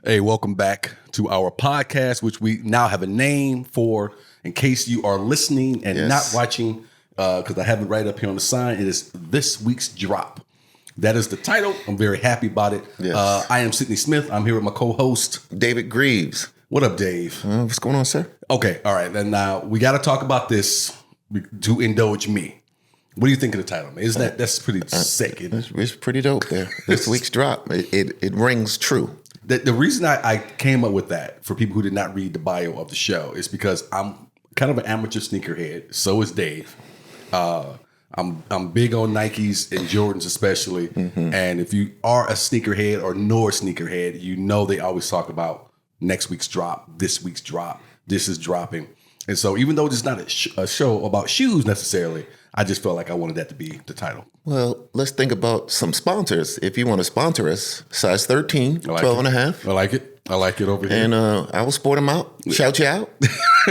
Hey, welcome back to our podcast, which we now have a name for in case you are listening and not watching, because I have it right up here on the sign. It is This Week's Drop. That is the title. I'm very happy about it. Yes. I am Sidney Smith. I'm here with my co-host, David Greaves. What up, Dave? What's going on, sir? Okay, all right. Then now we got to talk about this to indulge me. What do you think of the title, man? Isn't that's pretty sick? It's pretty dope there. This week's drop. It rings true. The reason I came up with that for people who did not read the bio of the show is because I'm kind of an amateur sneakerhead. So is Dave. I'm big on Nikes and Jordans especially. Mm-hmm. And if you are a sneakerhead or know a sneakerhead, you know they always talk about next week's drop, this week's drop, this is dropping. And so even though it's not a show about shoes necessarily, I just felt like I wanted that to be the title. Well, let's think about some sponsors. If you want to sponsor us, size 13, 12 and a half. I like it. I like it over here. And I will sport them out. Shout you out.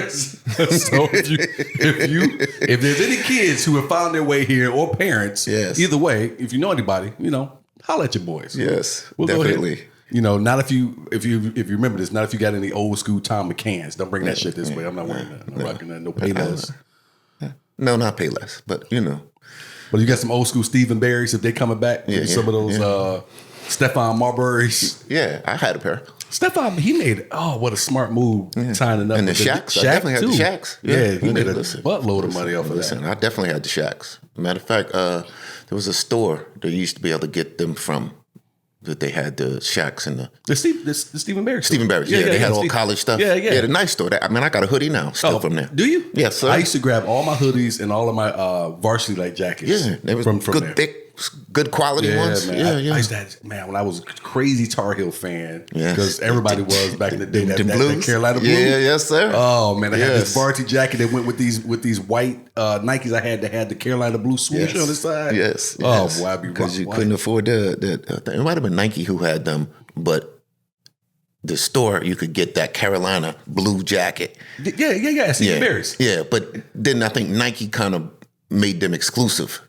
So if there's any kids who have found their way here or parents, either way, if you know anybody, holla at your boys. Yes, we'll definitely. Not if you remember this, not if you got any old school Tom McCanns. Don't bring that shit this way. I'm not wearing that. I'm not rocking that. No Payless. No, not Payless, but But you got some old school Stephen Barrys if they coming back. Some of those Stefon Marbury's. Yeah, I had a pair. Stefon, he made what a smart move tying it up. And the Shaqs. I definitely had the Shaqs. Yeah, he made a buttload of money off of that. I definitely had the Shaqs. Matter of fact, there was a store that you used to be able to get them from. That they had the Shaqs and the Stephen Barry. Stephen Barry. Yeah, they had all college stuff. Yeah, the nice store. I got a hoodie now still from there. Do you? Yes, sir. I used to grab all my hoodies and all of my varsity like jackets. Yeah, they was from good, there. thick, good quality ones. Man. Yeah. I used to have, when I was a crazy Tar Heel fan, yes, because everybody was back in the day. That Carolina blue. Yeah, yes, sir. Oh man, I had this varsity jacket that went with these white Nikes I had that had the Carolina blue swoosh on the side. Yes. Oh boy, because you couldn't afford the it might have been Nike who had them, but the store you could get that Carolina blue jacket. Yeah. Stephen Barry's. Yeah, but then I think Nike kind of made them exclusive.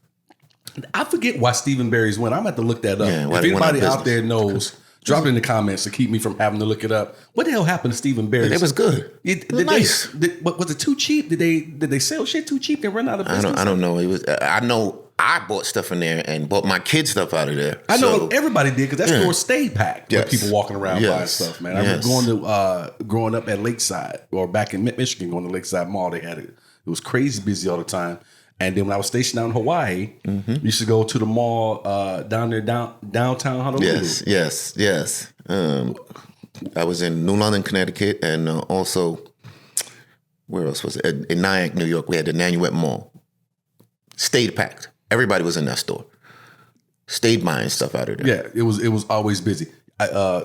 I forget why Stephen Barry's went. I'm going to have to look that up. Yeah, if anybody out there knows, drop it in the comments to keep me from having to look it up. What the hell happened to Stephen Barry's? It was good. Nice. Was it too cheap? Did they sell shit too cheap? They run out of business? I don't know. It was. I know I bought stuff in there and bought my kids' stuff out of there. I know everybody did because that store stayed packed with people walking around buying stuff, man. I remember growing up at Lakeside or back in Michigan, going to Lakeside Mall. They had it. It was crazy busy all the time. And then when I was stationed out in Hawaii, we used to go to the mall down there, downtown Honolulu. Yes. I was in New London, Connecticut, and also, where else was it? In Nyack, New York, we had the Nanuet Mall. Stayed packed. Everybody was in that store. Stayed buying stuff out of there. Yeah, it was always busy.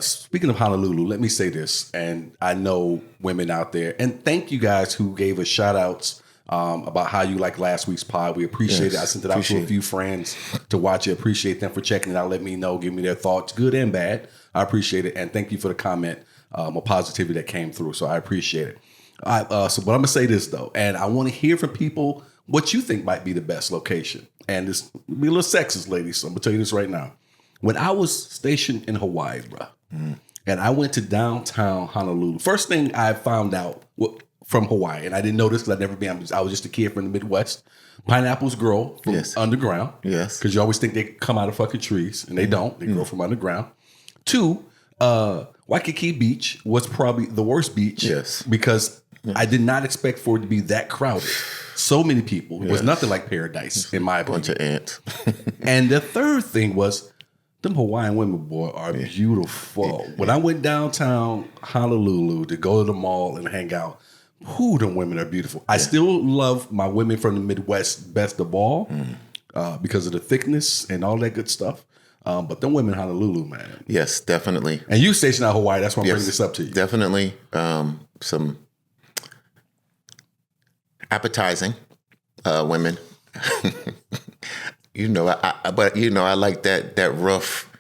Speaking of Honolulu, let me say this, and I know women out there, and thank you guys who gave us shout outs about how you like last week's pod. We appreciate it. I sent it out to a few friends to watch it. Appreciate them for checking it out. Let me know, give me their thoughts, good and bad. I appreciate it. And thank you for the comment of positivity that came through. So I appreciate it. But I'm going to say this, though, and I want to hear from people what you think might be the best location. And this be a little sexist, ladies, so I'm going to tell you this right now. When I was stationed in Hawaii, bro, and I went to downtown Honolulu, first thing I found out from Hawaii, and I didn't know this because I'd never been. I was just a kid from the Midwest. Pineapples grow from underground. Yes. Because you always think they come out of fucking trees, and they don't. They grow from underground. 2, Waikiki Beach was probably the worst beach. Yes. Because I did not expect for it to be that crowded. So many people. It was nothing like paradise, in my opinion. Bunch of ants. And the third thing was, them Hawaiian women, boy, are beautiful. When I went downtown Honolulu to go to the mall and hang out, them women are beautiful. I still love my women from the Midwest best of all because of the thickness and all that good stuff. But them women in Honolulu, man. Yes, definitely. And you stationed out Hawaii. That's why I'm bringing this up to you. Definitely. Some appetizing women. I like that rough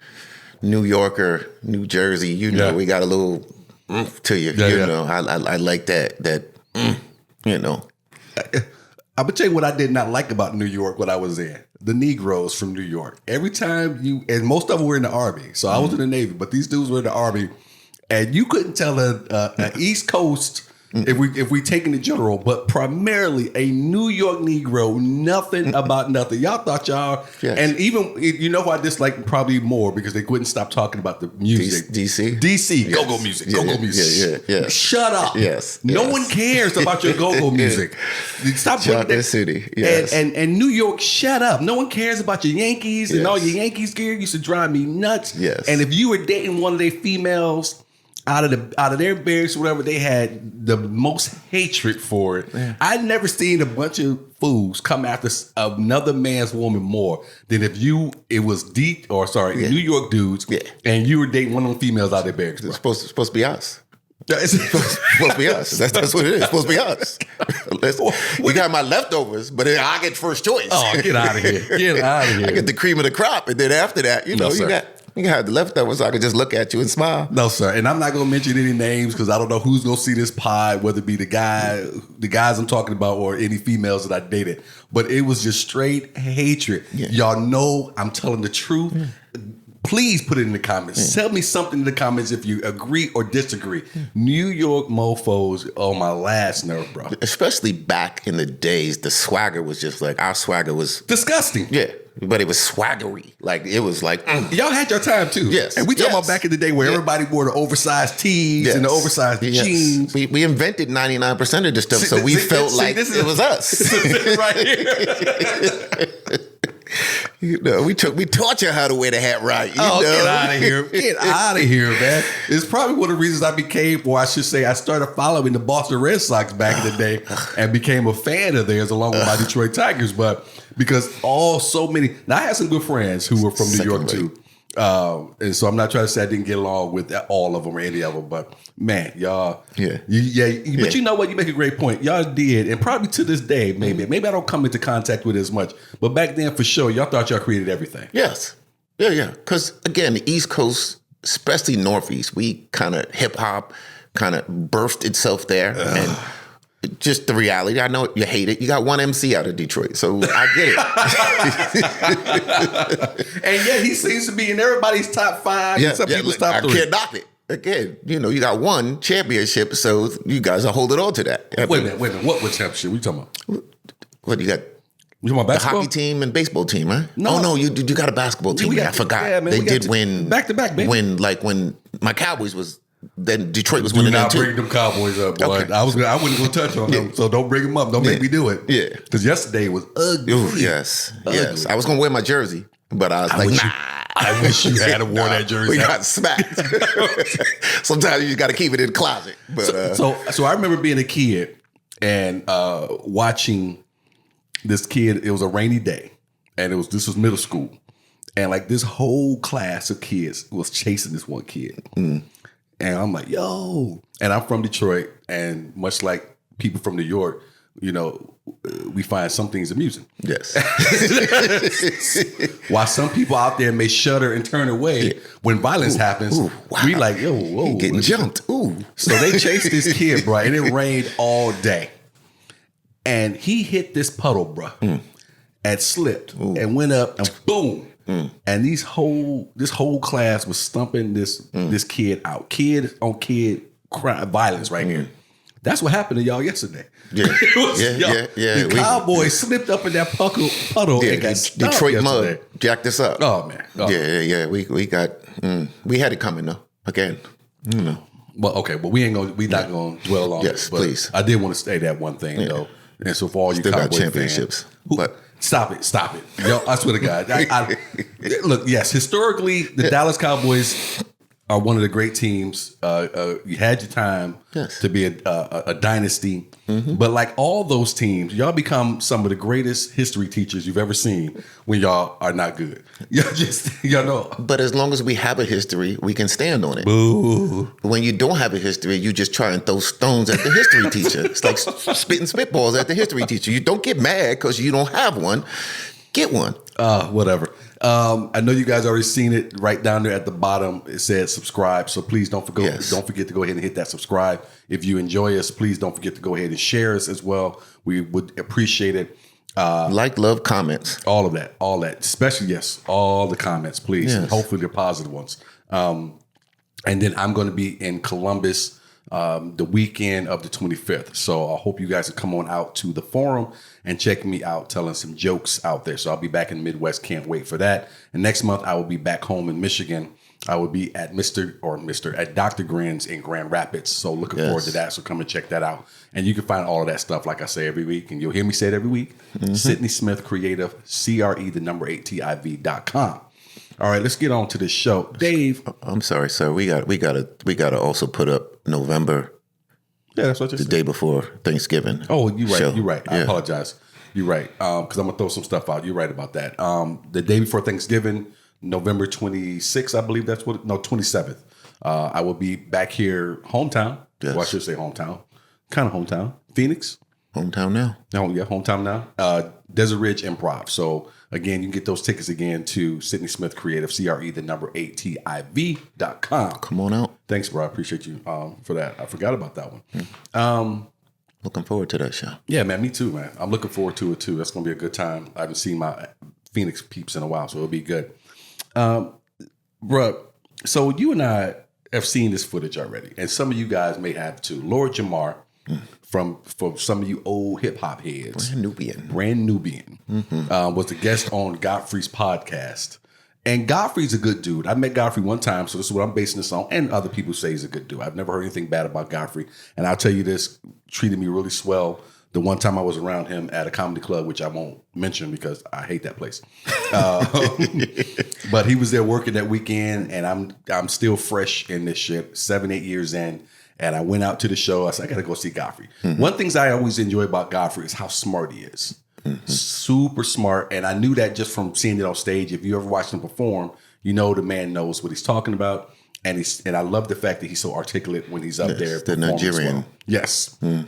New Yorker, New Jersey. We got a little to you. I like that. I'm gonna tell you what I did not like about New York when I was there. The Negroes from New York. Every time and most of them were in the Army. So I was in the Navy, but these dudes were in the Army. and you couldn't tell an East Coast. If we take it in general, but primarily a New York Negro, nothing about nothing. Y'all thought y'all, and even who I dislike probably more because they couldn't stop talking about the music. DC, yes. Go-go music, go-go music. Yeah. Shut up. Yes. No one cares about your go-go music. Stop putting Chocolate City. Yes. And New York, shut up. No one cares about your Yankees and all your Yankees gear used to drive me nuts. Yes. And if you were dating one of their females, out of their barracks, whatever, they had the most hatred for it. Yeah. I'd never seen a bunch of fools come after another man's woman more than if it was New York dudes, and you were dating one of them females out of their barracks. It's supposed to be us. It's supposed to be us. That's what it is. It's supposed to be us. You got my leftovers, but I get first choice. Oh, get out of here! Get out of here! I get the cream of the crop, and then after that, you can have the leftovers so I can just look at you and smile. No, sir. And I'm not going to mention any names because I don't know who's going to see this pod, whether it be the guys I'm talking about or any females that I dated. But it was just straight hatred. Yeah. Y'all know I'm telling the truth. Yeah. Please put it in the comments. Tell me something in the comments if you agree or disagree. New York mofos on my last nerve, bro. Especially back in the days, the swagger was just like, our swagger was disgusting. Yeah. But it was swaggery. Like, it was like... Y'all had your time, too. Yes. And we talking about back in the day where everybody wore the oversized tees and the oversized jeans. We invented 99% of this stuff, so we felt like it was us. Right here. We taught you how to wear the hat right. Get out of here. Get out of here, man. It's probably one of the reasons I started following the Boston Red Sox back in the day and became a fan of theirs along with my Detroit Tigers. But because now I had some good friends who were from New York too. And so I'm not trying to say I didn't get along with all of them or any of them, but man, y'all, but you know what? You make a great point. Y'all did, and probably to this day, maybe I don't come into contact with it as much, but back then for sure, y'all thought y'all created everything. Yes, yeah. Because again, the East Coast, especially Northeast, we kind of hip hop kind of birthed itself there, and just the reality. I know you hate it. You got one MC out of Detroit, so I get it. And yet he seems to be in everybody's top 5. Yeah, some people's top 3. I can't knock it. Again, you got one championship, so you guys are holding on to that. Wait a minute. What championship? What you talking about? What you got? You talking about basketball? The hockey team and baseball team, right? No. Oh, no, you got a basketball team. I forgot. Yeah, man, they did win. Back to back, baby. When my Cowboys was... Then Detroit was winning that too. Do not bring them Cowboys up, boy. Okay. I wasn't going to touch on them, so don't bring them up. Don't make me do it. Yeah. Because yesterday was ugly. Ooh, yes. I was going to wear my jersey, but I was I wish you had worn that jersey. We got smacked. Sometimes you just got to keep it in the closet. But, so I remember being a kid and watching this kid. It was a rainy day, and this was middle school, and like this whole class of kids was chasing this one kid. And I'm like, yo. And I'm from Detroit. And much like people from New York, we find some things amusing. Yes. While some people out there may shudder and turn away when violence happens, we like, yo, whoa. Getting jumped. Ooh. So they chased this kid, bro. And it rained all day. And he hit this puddle, bro. And slipped and went up and boom. And this whole class was stumping this kid out. Kid on kid crime, violence right here. That's what happened to y'all yesterday. Yeah. The Cowboys slipped up in that puddle and got stumped Detroit yesterday. mud jacked us up. Oh, man. Yeah. We had it coming though. Again, Well, okay, but we're not going to dwell on yes, it. But please. I did want to say that one thing though. And so for all you Cowboys championships, fans, Stop it. Yo, I swear to God. Look, yes, historically, the Dallas Cowboys are one of the great teams. You had your time to be a dynasty. But like all those teams, y'all become some of the greatest history teachers you've ever seen when y'all are not good. Y'all know. But as long as we have a history, we can stand on it. Boo. When you don't have a history, you just try and throw stones at the history teacher. It's like spitting spitballs at the history teacher. You don't get mad because you don't have one. Get one. Whatever. I know you guys already seen it right down there at the bottom. It said subscribe. So please don't forget to go ahead and hit that subscribe. If you enjoy us, please don't forget to go ahead and share us as well. We would appreciate it. Love, comments. All of that. Especially, all the comments, please. Yes. And hopefully they're positive ones. And then I'm going to be in Columbus the weekend of the 25th. So I hope you guys can come on out to the forum and check me out telling some jokes out there. So I'll be back in the Midwest. Can't wait for that. And next month I will be back home in Michigan. I will be at at Dr. Grin's in Grand Rapids. So looking forward to that. So come and check that out. And you can find all of that stuff, like I say, every week. And you'll hear me say it every week. Sidney Smith Creative, CRE8TV.com. All right, let's get on to this show. Dave. I'm sorry, sir. We gotta also put up November. Yeah, that's what you said. The day before Thanksgiving. Oh, you're right. Show. You're right. I apologize. You're right. Because I'm gonna throw some stuff out. You're right about that. The day before Thanksgiving, November 26th, I believe 27th. I will be back here, hometown. Yes. Well, I should say hometown. Kind of hometown. Phoenix. Hometown now. Oh, yeah, hometown now. Desert Ridge Improv. So again, you can get those tickets again to Sidney Smith Creative, CRE8TV.com. Come on out. Thanks, bro. I appreciate you for that. I forgot about that one. Looking forward to that show. Yeah, man, me too, man. I'm looking forward to it too. That's gonna be a good time. I haven't seen my Phoenix peeps in a while, so it'll be good. Bro, so you and I have seen this footage already, and some of you guys may have too. Lord Jamar, for some of you old hip hop heads, Brand Nubian, was the guest on Godfrey's podcast. And Godfrey's a good dude. I met Godfrey one time, so this is what I'm basing this on. And other people say he's a good dude. I've never heard anything bad about Godfrey. And I'll tell you this, treated me really swell the one time I was around him at a comedy club, which I won't mention because I hate that place. But he was there working that weekend, and I'm still fresh in this shit, 7-8 years in. And I went out to the show. I said, I got to go see Godfrey. One thing I always enjoy about Godfrey is how smart he is. Super smart. And I knew that just from seeing it on stage. If you ever watched him perform, you know the man knows what he's talking about. And I love the fact that he's so articulate when he's up there. The Nigerian. Well. Yes. And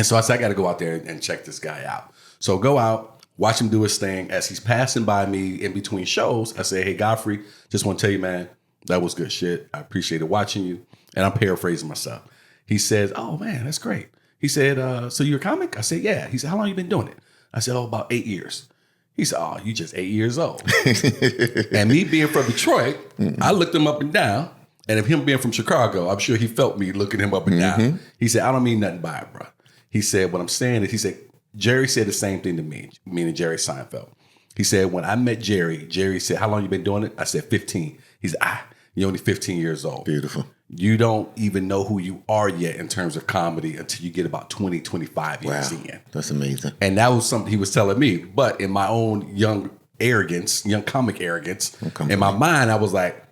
so I said, I got to go out there and check this guy out. So go out, watch him do his thing. As he's passing by me in between shows, I say, hey, Godfrey, just want to tell you, man, that was good shit. I appreciated watching you. And I'm paraphrasing myself. He says, oh, man, that's great. He said, so you're a comic? I said, yeah. He said, how long you been doing it? I said, about 8 years. He said, oh, you just 8 years old. And me being from Detroit, I looked him up and down. And if him being from Chicago, I'm sure he felt me looking him up and down. He said, I don't mean nothing by it, bro. He said, what I'm saying is, he said, Jerry said the same thing to me, meaning Jerry Seinfeld. He said, when I met Jerry said, how long you been doing it? I said, 15. He said, you're only 15 years old. Beautiful. You don't even know who you are yet in terms of comedy until you get about 20, 25 years in. That's amazing. And that was something he was telling me. But in my own young comic arrogance, in my mind, I was like,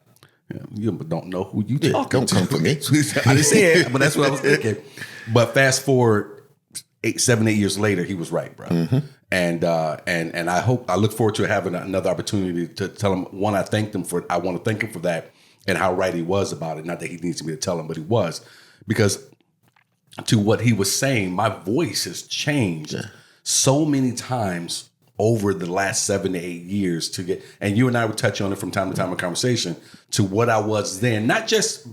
you don't know who you talking to. Don't come for me. I didn't say it, but that's what I was thinking. But fast forward 7, 8 years later, he was right, bro. And I look forward to having another opportunity to tell him, one, I want to thank him for that. And how right he was about it. Not that he needs me to tell him, but he was. Because to what he was saying, my voice has changed so many times over the last 7 to 8 years to get, and you and I would touch on it from time to time in conversation, to what I was then. Not just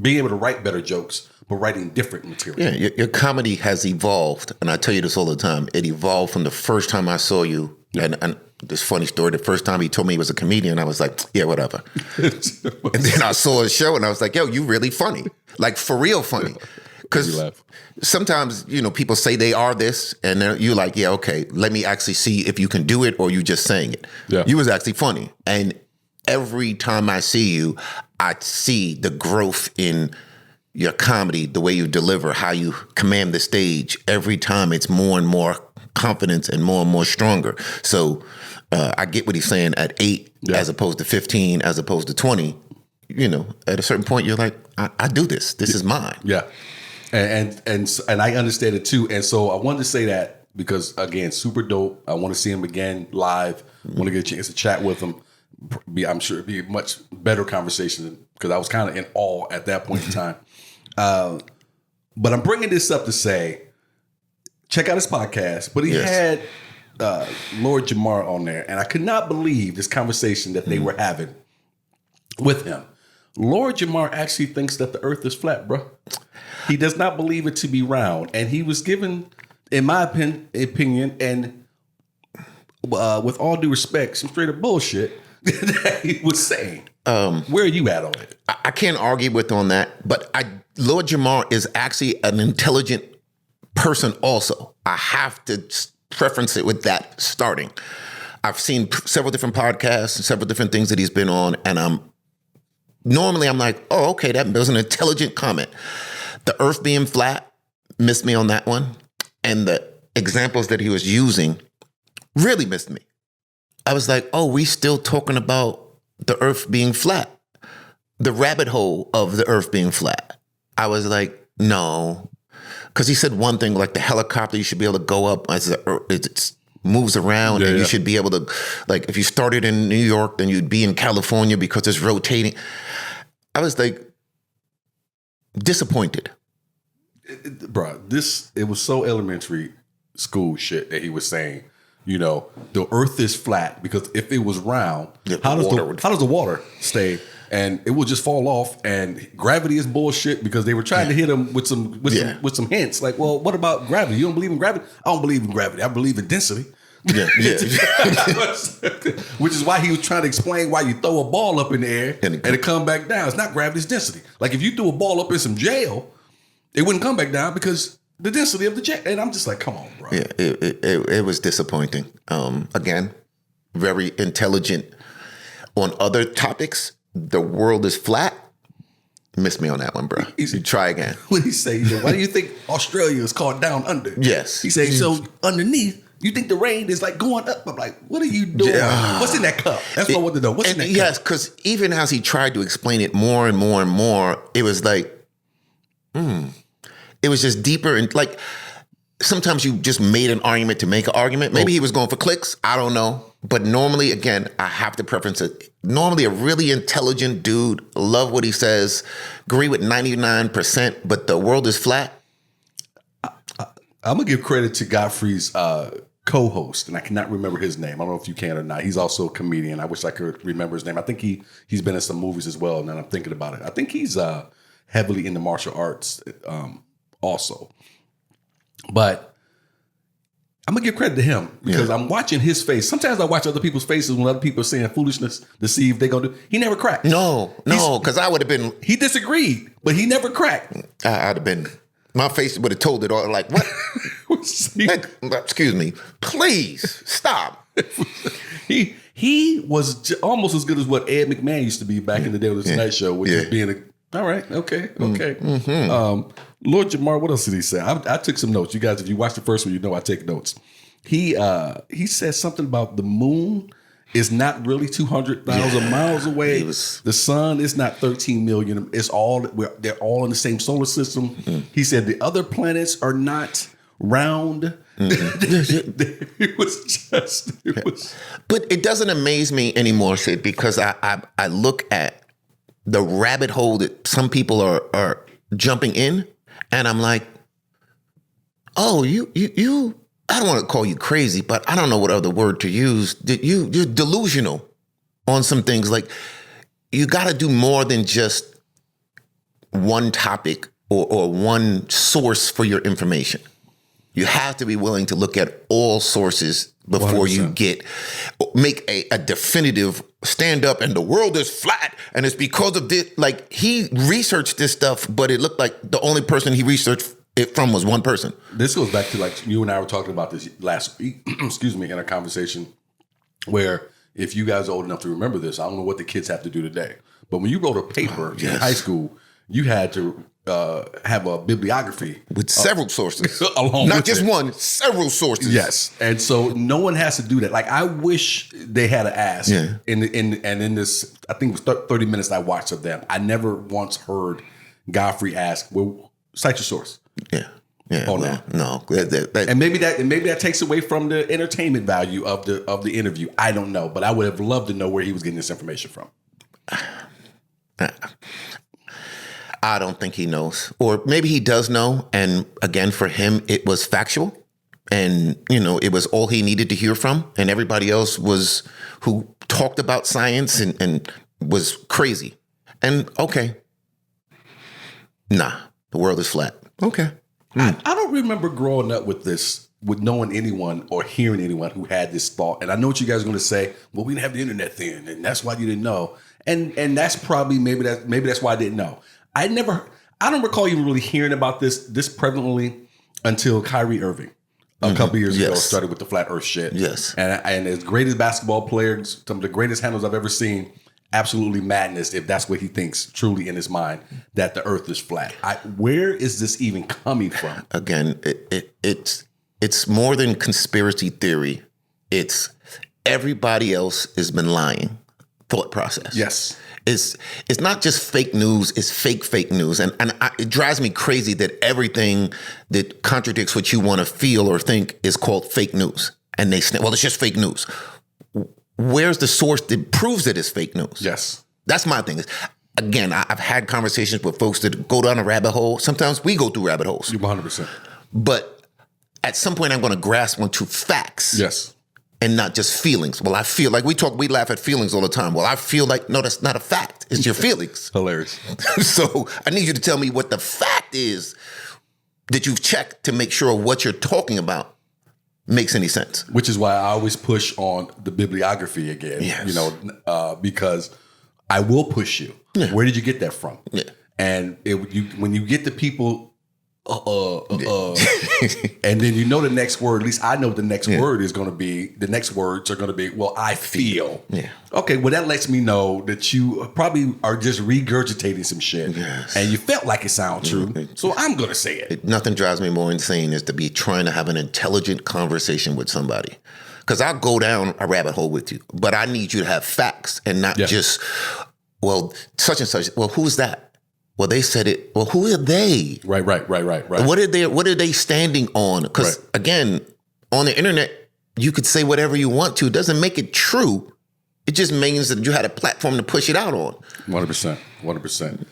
being able to write better jokes, but writing different material. Yeah, your comedy has evolved. And I tell you this all the time. It evolved from the first time I saw you. And this funny story, the first time he told me he was a comedian, I was like, yeah, whatever. And then I saw his show and I was like, yo, you really funny. Like, for real funny. Because sometimes, people say they are this, and then you're like, yeah, okay, let me actually see if you can do it or you just saying it. Yeah. You was actually funny. And every time I see you, I see the growth in your comedy, the way you deliver, how you command the stage. Every time it's more and more confidence and more stronger. So I get what he's saying at 8 as opposed to 15, as opposed to 20. At a certain point, you're like, I do this. This is mine. Yeah. And I understand it too. And so I wanted to say that because, again, super dope. I want to see him again live. I want to get a chance to chat with him. I'm sure it'd be a much better conversation because I was kind of in awe at that point in time. But I'm bringing this up to say, check out his podcast. But he had Lord Jamar on there, and I could not believe this conversation that they were having with him. Lord Jamar actually thinks that the earth is flat, bro. He does not believe it to be round. And he was given, in my opinion, and with all due respect, some straight up bullshit, that he was saying. Where are you at on it? I can't argue with on that, but Lord Jamar is actually an intelligent person also. I have to preference it with that starting. I've seen several different podcasts and several different things that he's been on, and I'm like, oh, okay, that was an intelligent comment. The earth being flat missed me on that one, and the examples that he was using really missed me. I was like, oh, we still talking about the earth being flat, the rabbit hole of the earth being flat. I was like, no, because he said one thing, like the helicopter, you should be able to go up as it moves around, and you should be able to, like, if you started in New York, then you'd be in California because it's rotating. I was like, disappointed. Bro, it was so elementary school shit that he was saying. You know, the earth is flat because if it was round, how does the water stay? And it will just fall off. And gravity is bullshit because they were trying to hit him with some hints. Like, well, what about gravity? You don't believe in gravity? I don't believe in gravity. I believe in density. Yeah. Which is why he was trying to explain why you throw a ball up in the air and it come back down. It's not gravity, it's density. Like if you threw a ball up in some jail, it wouldn't come back down because the density of the jet. And I'm just like, come on, bro. Yeah, it was disappointing. Again, very intelligent on other topics. The world is flat. Missed me on that one, bro. You try again. What he say? Why do you think Australia is called down under? Yes. He said, so underneath, you think the rain is like going up? I'm like, what are you doing? What's in that cup? That's what I want to know. What's in that cup? Yes, because even as he tried to explain it more and more and more, it was like, it was just deeper. And like, sometimes you just made an argument to make an argument. Maybe he was going for clicks. I don't know. But normally, again, I have to preference it. Normally, a really intelligent dude, love what he says, agree with 99%, but the world is flat. I'm going to give credit to Godfrey's co-host, and I cannot remember his name. I don't know if you can or not. He's also a comedian. I wish I could remember his name. I think he's been in some movies as well, now I'm thinking about it. I think he's heavily into martial arts also. But I'm going to give credit to him because I'm watching his face. Sometimes I watch other people's faces when other people are saying foolishness to see if they're going to do. He never cracked. No, because I would have been. He disagreed, but he never cracked. I'd have been. My face would have told it all. Like, what? Excuse me. Please stop. He was almost as good as what Ed McMahon used to be back in the day with the Tonight Show, which is being all right, okay. Mm-hmm. Lord Jamar, what else did he say? I took some notes. You guys, if you watch the first one, you know I take notes. He said something about the moon is not really 200,000 miles away. The sun is not 13 million. They're all in the same solar system. Mm-hmm. He said the other planets are not round. Mm-hmm. it was. But it doesn't amaze me anymore, Sid, because I look at the rabbit hole that some people are jumping in, and I'm like, oh, you I don't want to call you crazy, but I don't know what other word to use. You're delusional on some things. Like, you got to do more than just one topic or one source for your information. You have to be willing to look at all sources before 100%. You make a definitive stand up and the world is flat and it's because of this. Like, he researched this stuff, but it looked like the only person he researched it from was one person. This goes back to, like, you and I were talking about this last week, excuse me, in a conversation where, if you guys are old enough to remember this, I don't know what the kids have to do today, but when you wrote a paper in high school, you had to have a bibliography with several sources, along not with just it. one, several sources. Yes, and so no one has to do that. Like, I wish they had to ask. Yeah. In this, I think it was 30 minutes I watched of them, I never once heard Godfrey ask, "Well, cite your source." Yeah. Oh, no. And maybe that takes away from the entertainment value of the interview. I don't know, but I would have loved to know where he was getting this information from. I don't think he knows, or maybe he does know. And again, for him, it was factual, and it was all he needed to hear from. And everybody else who talked about science and was crazy. And okay, nah, the world is flat. Okay. I don't remember growing up with this with knowing anyone or hearing anyone who had this thought. And I know what you guys are going to say. Well, we didn't have the internet then, and that's why you didn't know. And that's probably maybe that's why I didn't know. I don't recall even really hearing about this prevalently until Kyrie Irving a couple years ago started with the flat Earth shit. Yes, and as great as basketball players, some of the greatest handles I've ever seen. Absolutely madness if that's what he thinks truly in his mind, that the Earth is flat. Where is this even coming from? Again, it's more than conspiracy theory. It's everybody else has been lying thought process. Yes. It's not just fake news, it's fake news. And it drives me crazy that everything that contradicts what you want to feel or think is called fake news. And they say, well, it's just fake news. Where's the source that proves that it's fake news? Yes. That's my thing. Again, I've had conversations with folks that go down a rabbit hole. Sometimes we go through rabbit holes. 100%. But at some point, I'm going to grasp onto facts. Yes. And not just feelings. Well, I feel like we laugh at feelings all the time. Well, I feel like, no, that's not a fact. It's your feelings. Hilarious. So I need you to tell me what the fact is that you've checked to make sure what you're talking about makes any sense. Which is why I always push on the bibliography again, because I will push you. Yeah. Where did you get that from? Yeah. And when you get the people, and then you know the next word, at least I know the next word is going to be, the next words are going to be, well, I feel. Yeah. Okay, well, that lets me know that you probably are just regurgitating some shit. Yes. And you felt like it sounded true. So I'm going to say it. Nothing drives me more insane is to be trying to have an intelligent conversation with somebody. Because I'll go down a rabbit hole with you, but I need you to have facts and not just, well, such and such. Well, who's that? Well, they said it. Well, who are they? Right. What are they standing on? Because again, on the internet, you could say whatever you want to. It doesn't make it true. It just means that you had a platform to push it out on. 100%.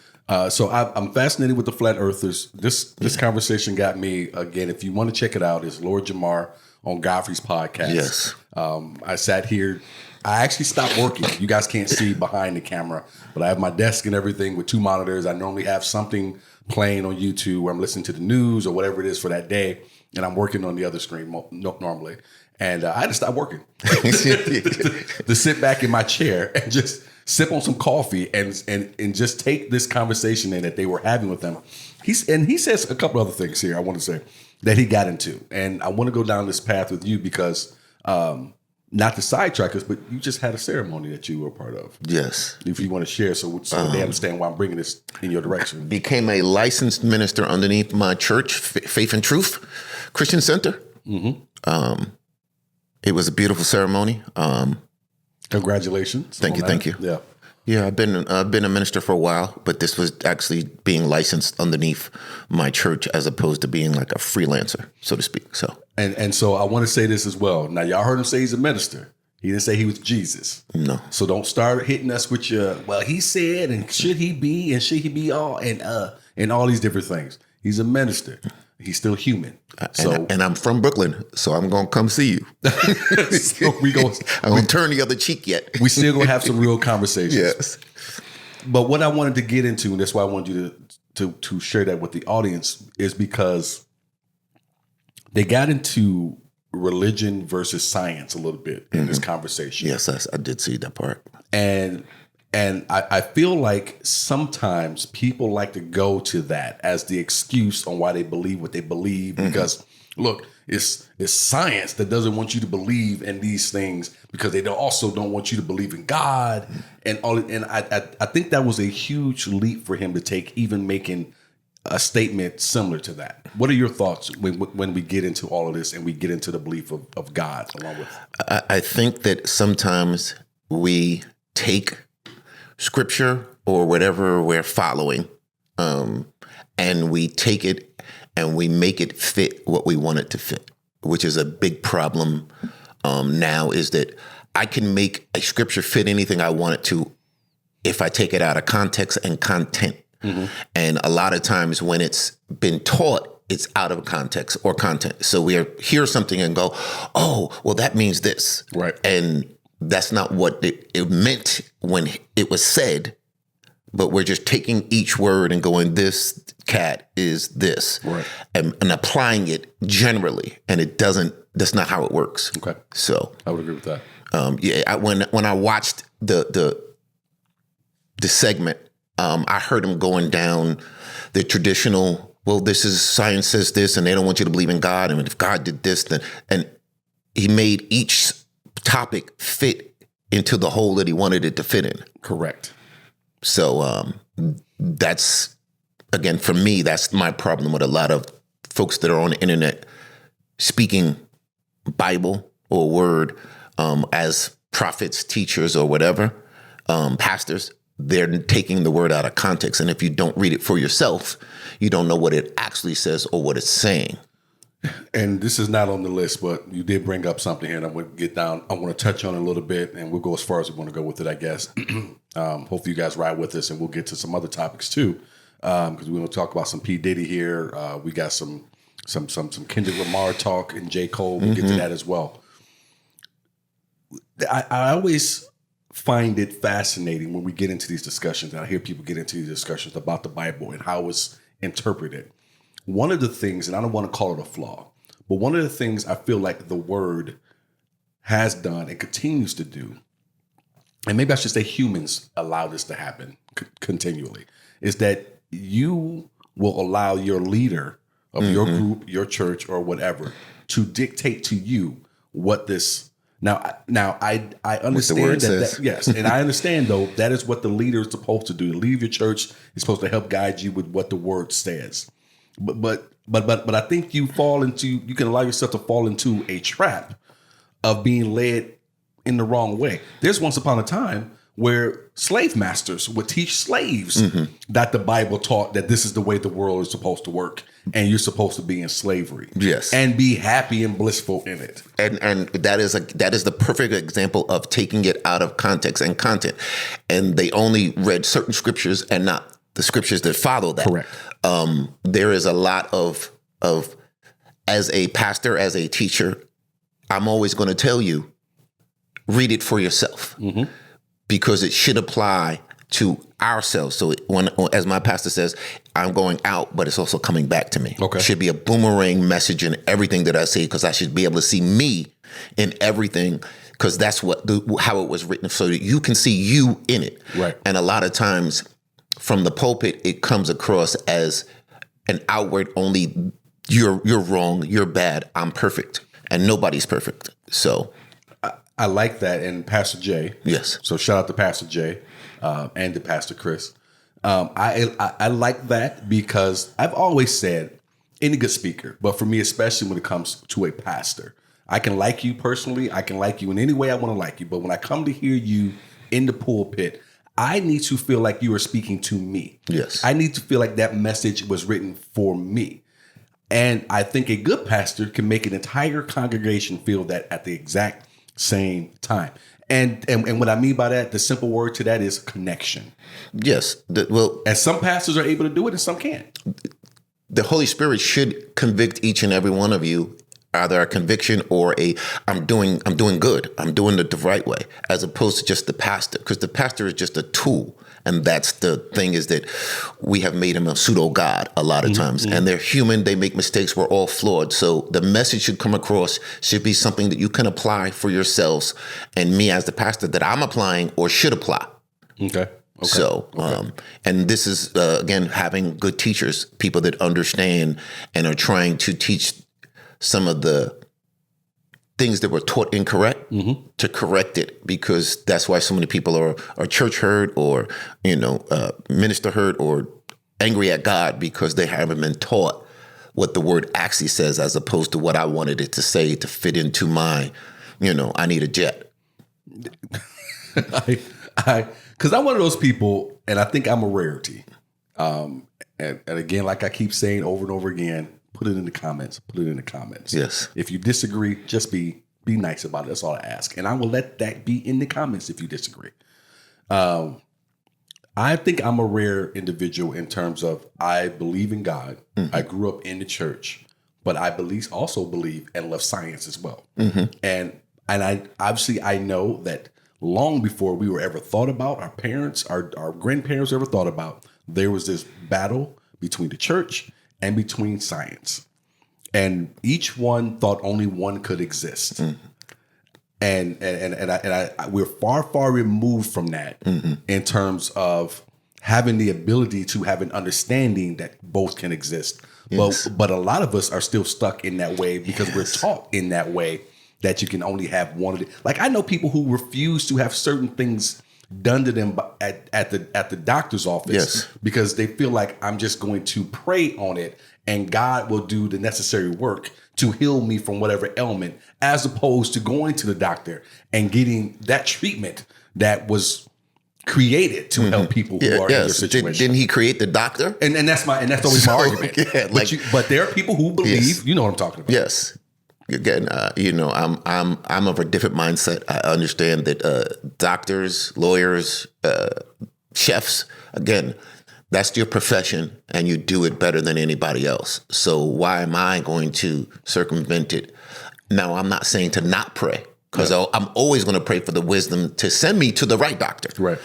So I'm fascinated with the flat earthers. This conversation got me, again, if you want to check it out, is Lord Jamar on Godfrey's podcast. Yes. I sat here. I actually stopped working. You guys can't see behind the camera, but I have my desk and everything with two monitors. I normally have something playing on YouTube where I'm listening to the news or whatever it is for that day, and I'm working on the other screen normally. And I had to stop working to sit back in my chair and just sip on some coffee and just take this conversation in that they were having with them. He says a couple other things here I want to say that he got into. And I want to go down this path with you because not to sidetrack us, but you just had a ceremony that you were a part of. Yes. If you want to share so they understand why I'm bringing this in your direction. Became a licensed minister underneath my church, Faith and Truth Christian Center. Mm-hmm. It was a beautiful ceremony. Congratulations. Thank you. Yeah. Yeah, I've been a minister for a while, but this was actually being licensed underneath my church as opposed to being like a freelancer, so to speak. So and so I want to say this as well. Now, y'all heard him say he's a minister. He didn't say he was Jesus. No. So don't start hitting us with your, well, he said, and should he be, and should he be all, and all these different things. He's a minister. He's still human. And I'm from Brooklyn, so I'm going to come see you. So I'm going to turn the other cheek yet. We still going to have some real conversations. Yes. But what I wanted to get into, and that's why I wanted you to share that with the audience, is because they got into religion versus science a little bit in this conversation. Yes, I did see that part. And I feel like sometimes people like to go to that as the excuse on why they believe what they believe. Because look, it's science that doesn't want you to believe in these things because they also don't want you to believe in God and all. And I think that was a huge leap for him to take, even making a statement similar to that. What are your thoughts when we get into all of this and we get into the belief of God along with? I think that sometimes we take scripture or whatever we're following, and we take it and we make it fit what we want it to fit, which is a big problem now, is that I can make a scripture fit anything I want it to if I take it out of context and content. And a lot of times when it's been taught, it's out of context or content. So we hear something and go, oh, well, that means this. Right. And that's not what it meant when it was said, but we're just taking each word and going, this cat is this, right, and applying it generally, and that's not how it works. Okay. So I would agree with that. When I watched the segment, I heard him going down the traditional, well, this is science says this, and they don't want you to believe in God, and if God did this, then, and he made each topic fit into the hole that he wanted it to fit in. Correct. So that's, again, for me, that's my problem with a lot of folks that are on the internet speaking Bible or word as prophets, teachers, or whatever, pastors. They're taking the word out of context. And if you don't read it for yourself, you don't know what it actually says or what it's saying. And this is not on the list, but you did bring up something here, and I'm going to get down. I want to touch on it a little bit, and we'll go as far as we want to go with it, I guess. Hopefully you guys ride with us, and we'll get to some other topics too, because we want to talk about some P. Diddy here. We got some Kendrick Lamar talk and J. Cole. We'll get to that as well. I always find it fascinating when we get into these discussions, and I hear people get into these discussions about the Bible and how it's interpreted. One of the things, and I don't want to call it a flaw, but one of the things I feel like the word has done and continues to do, and maybe I should say humans allow this to happen continually, is that you will allow your leader of your group, your church, or whatever to dictate to you what this. Now I understand that yes, and I understand though that is what the leader is supposed to do. The leader of your church is supposed to help guide you with what the word says. But I think you can allow yourself to fall into a trap of being led in the wrong way. There's once upon a time where slave masters would teach slaves that the Bible taught that this is the way the world is supposed to work, and you're supposed to be in slavery. Yes, and be happy and blissful in it. And that is the perfect example of taking it out of context and content. And they only read certain scriptures and not the scriptures that follow that. Correct. There is a lot of as a pastor, as a teacher, I'm always going to tell you, read it for yourself, because it should apply to ourselves. So when, as my pastor says, I'm going out, but it's also coming back to me. Okay. It should be a boomerang message in everything that I say, because I should be able to see me in everything, because that's how it was written, so that you can see you in it. Right. And a lot of times from the pulpit, it comes across as an outward only, you're wrong, you're bad, I'm perfect. And nobody's perfect. So I like that. And Pastor Jay. Yes. So shout out to Pastor Jay and to Pastor Chris. I like that, because I've always said, any good speaker, but for me, especially when it comes to a pastor, I can like you personally. I can like you in any way I want to like you. But when I come to hear you in the pulpit, I need to feel like you are speaking to me. Yes. I need to feel like that message was written for me. And I think a good pastor can make an entire congregation feel that at the exact same time. And what I mean by that, the simple word to that is connection. Yes. And some pastors are able to do it and some can't. The Holy Spirit should convict each and every one of you, either a conviction or I'm doing good, I'm doing it the right way, as opposed to just the pastor, because the pastor is just a tool. And that's the thing, is that we have made him a pseudo God a lot of times. And they're human, they make mistakes, we're all flawed. So the message should come across, should be something that you can apply for yourselves, and me as the pastor that I'm applying or should apply. Okay. So, and this is, again, having good teachers, people that understand and are trying to teach some of the things that were taught incorrect to correct it, because that's why so many people are church hurt, or, minister hurt, or angry at God, because they haven't been taught what the word actually says, as opposed to what I wanted it to say to fit into my, I need a jet. Because I'm one of those people, and I think I'm a rarity. And again, like I keep saying over and over again, put it in the comments. Put it in the comments. Yes. If you disagree, just be nice about it. That's all I ask. And I will let that be in the comments if you disagree. I think I'm a rare individual in terms of, I believe in God. I grew up in the church, but I also believe and love science as well. And I obviously, I know that long before we were ever thought about, our parents, our grandparents ever thought about, there was this battle between the church and between science. And each one thought only one could exist. Mm-hmm. And we're far removed from that in terms of having the ability to have an understanding that both can exist. Yes. But a lot of us are still stuck in that way because we're taught in that way that you can only have one of the. Like, I know people who refuse to have certain things done to them at the doctor's office because they feel like I'm just going to pray on it and God will do the necessary work to heal me from whatever ailment, as opposed to going to the doctor and getting that treatment that was created to help people who are in your situation. Didn't he create the doctor? And that's always my argument. Yeah, but there are people who believe, you know what I'm talking about. Yes. Again, I'm of a different mindset. I understand that doctors, lawyers, chefs, again, that's your profession and you do it better than anybody else. So why am I going to circumvent it? Now, I'm not saying to not pray, because I'm always going to pray for the wisdom to send me to the right doctor. Right.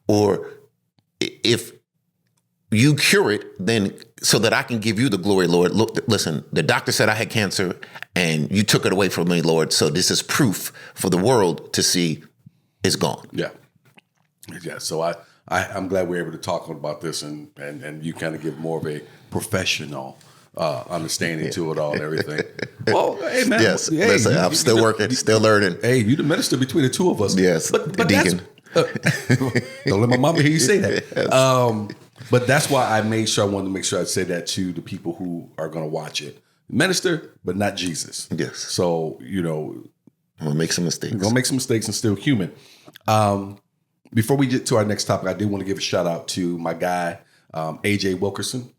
Or if you cure it, then so that I can give you the glory, Lord. Look, listen, the doctor said I had cancer and you took it away from me, Lord. So this is proof for the world to see it's gone. Yeah. Yeah. So I'm glad we're able to talk about this and you kind of give more of a professional understanding to it all and everything. Well, hey, man. Yes. Hey, listen, I'm still working, still learning. Hey, you the minister between the two of us. Yes. But deacon. Don't let my mama hear you say that. Yes. But that's why I wanted to make sure I said that to the people who are going to watch it. Minister, but not Jesus. Yes. So, I'm going to make some mistakes. We're going to make some mistakes and still human. Before we get to our next topic, I do want to give a shout out to my guy, AJ Wilkerson.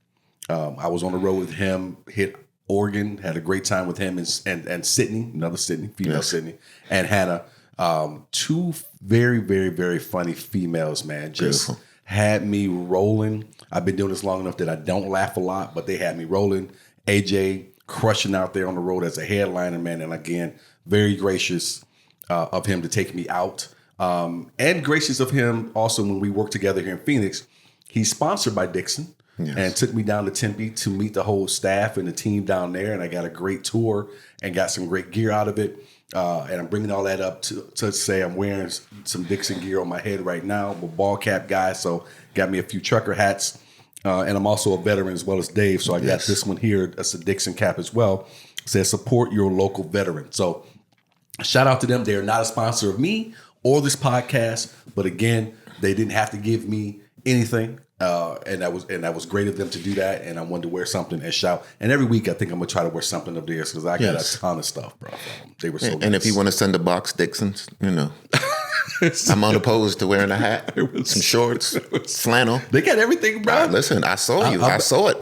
I was on the road with him, hit Oregon, had a great time with him and Sidney, another Sidney, female Sidney, and Hannah. Two very, very, very funny females, man. Just beautiful. Had me rolling. I've been doing this long enough that I don't laugh a lot, but they had me rolling. AJ crushing out there on the road as a headliner, man. And again, very gracious of him to take me out. And gracious of him also when we worked together here in Phoenix. He's sponsored by Dixon and took me down to Tempe to meet the whole staff and the team down there. And I got a great tour and got some great gear out of it. And I'm bringing all that up to say I'm wearing some Dixon gear on my head right now. I'm a ball cap guy, so got me a few trucker hats. And I'm also a veteran as well as Dave. So I got this one here. That's a Dixon cap as well. It says support your local veteran. So shout out to them. They're not a sponsor of me or this podcast, but again, they didn't have to give me anything. And that was great of them to do that. And I wanted to wear something and shout. And every week I think I'm gonna try to wear something of theirs because I got a ton of stuff, bro. They were so nice. And if you want to send a box, Dixon's, I'm unopposed to wearing a hat, some shorts, flannel. They got everything, bro. Listen, I saw you. I saw it.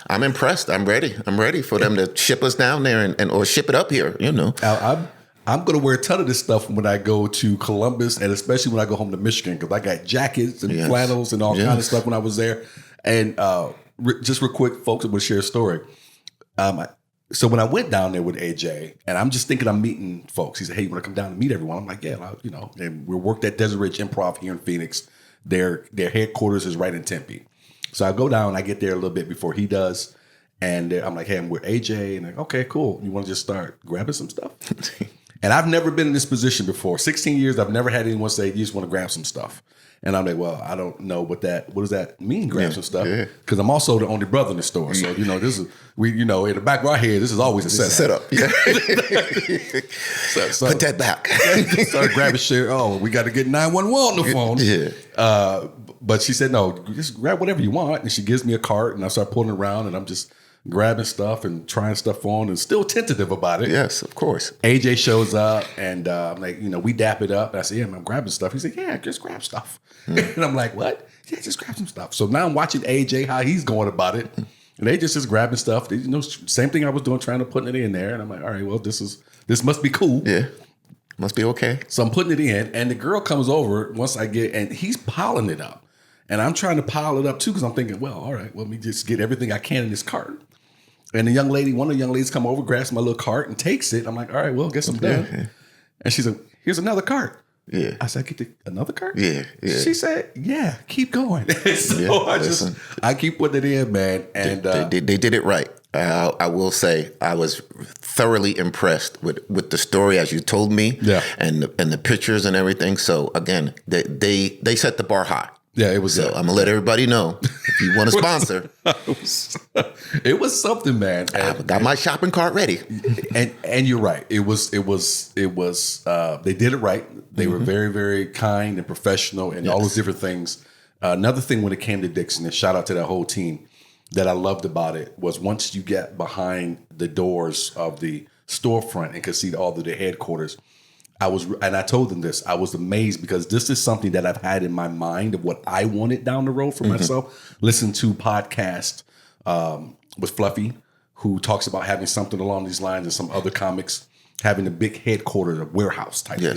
I'm impressed. I'm ready. I'm ready for them to ship us down there and or ship it up here. I'm going to wear a ton of this stuff when I go to Columbus and especially when I go home to Michigan because I got jackets and flannels and all kind of stuff when I was there. And just real quick, folks, I'm going to share a story. So when I went down there with AJ and I'm just thinking I'm meeting folks, he said, hey, you want to come down and meet everyone? I'm like, yeah, and we worked at Desert Ridge Improv here in Phoenix. Their headquarters is right in Tempe. So I go down, I get there a little bit before he does. And I'm like, hey, I'm with AJ. And like, okay, cool. You want to just start grabbing some stuff? And I've never been in this position before. 16 years, I've never had anyone say, you just want to grab some stuff. And I'm like, well, I don't know what does that mean, grab some stuff? Because I'm also the only brother in the store. So, this is, in the back of our head, this is always a setup. Yeah. so, put that back. Started grabbing shit. Oh, we got to get 911 on the phone. Yeah. But she said, no, just grab whatever you want. And she gives me a cart and I start pulling it around and I'm just grabbing stuff and trying stuff on and still tentative about it. Yes, of course. AJ shows up and I'm like, we dap it up. And I said, yeah, man, I'm grabbing stuff. He's like, yeah, just grab stuff. And I'm like, what? Yeah, just grab some stuff. So now I'm watching AJ, how he's going about it. And AJ just grabbing stuff. Same thing I was doing, trying to put it in there. And I'm like, all right, well, this must be cool. Yeah. Must be okay. So I'm putting it in and the girl comes over once I get, and he's piling it up. And I'm trying to pile it up too because I'm thinking, well, all right, let me just get everything I can in this cart. And one of the young ladies come over, grabs my little cart and takes it. I'm like, all right, well, I guess I'm done. And she's like, here's another cart. Yeah. I said, get another cart? Yeah. She said, yeah, keep going. So I keep putting it in, man. And they did it right. I will say I was thoroughly impressed with the story as you told me, and the pictures and everything. So again, they set the bar high. Yeah, it was. So I'm gonna let everybody know if you want to sponsor. It was something, man. I got my shopping cart ready. And you're right. It was. They did it right. They were very, very kind and professional, and all those different things. Another thing when it came to Dixon, and shout out to that whole team, that I loved about it was once you get behind the doors of the storefront and could see all of the headquarters. I told them this, I was amazed because this is something that I've had in my mind of what I wanted down the road for myself. Listen to podcast with Fluffy, who talks about having something along these lines, and some other comics having a big headquarters, a warehouse type deal.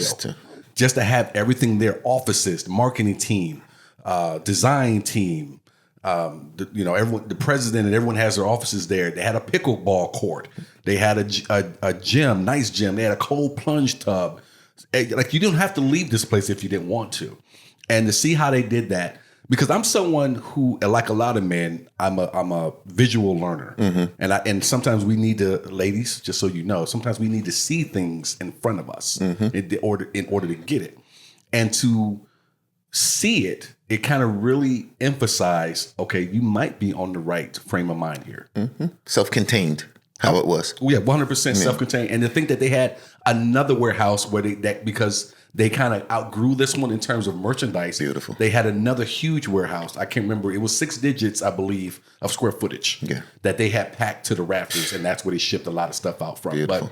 Just to have everything there, offices, the marketing team, design team, everyone, the president and everyone has their offices there. They had a pickleball court. They had a gym, nice gym. They had a cold plunge tub. Like, you didn't have to leave this place if you didn't want to. And to see how they did that, because I'm someone who, like a lot of men, I'm a visual learner, and sometimes we need to, ladies, just so you know, sometimes we need to see things in front of us in order to get it, and to see it. It kind of really emphasized, okay, you might be on the right frame of mind here. Self-contained, how it was. Yeah, 100% self-contained. And to think that they had another warehouse where because they kind of outgrew this one in terms of merchandise. Beautiful. They had another huge warehouse. I can't remember. It was 6 digits, I believe, of square footage that they had packed to the rafters. And that's where they shipped a lot of stuff out from. Beautiful. But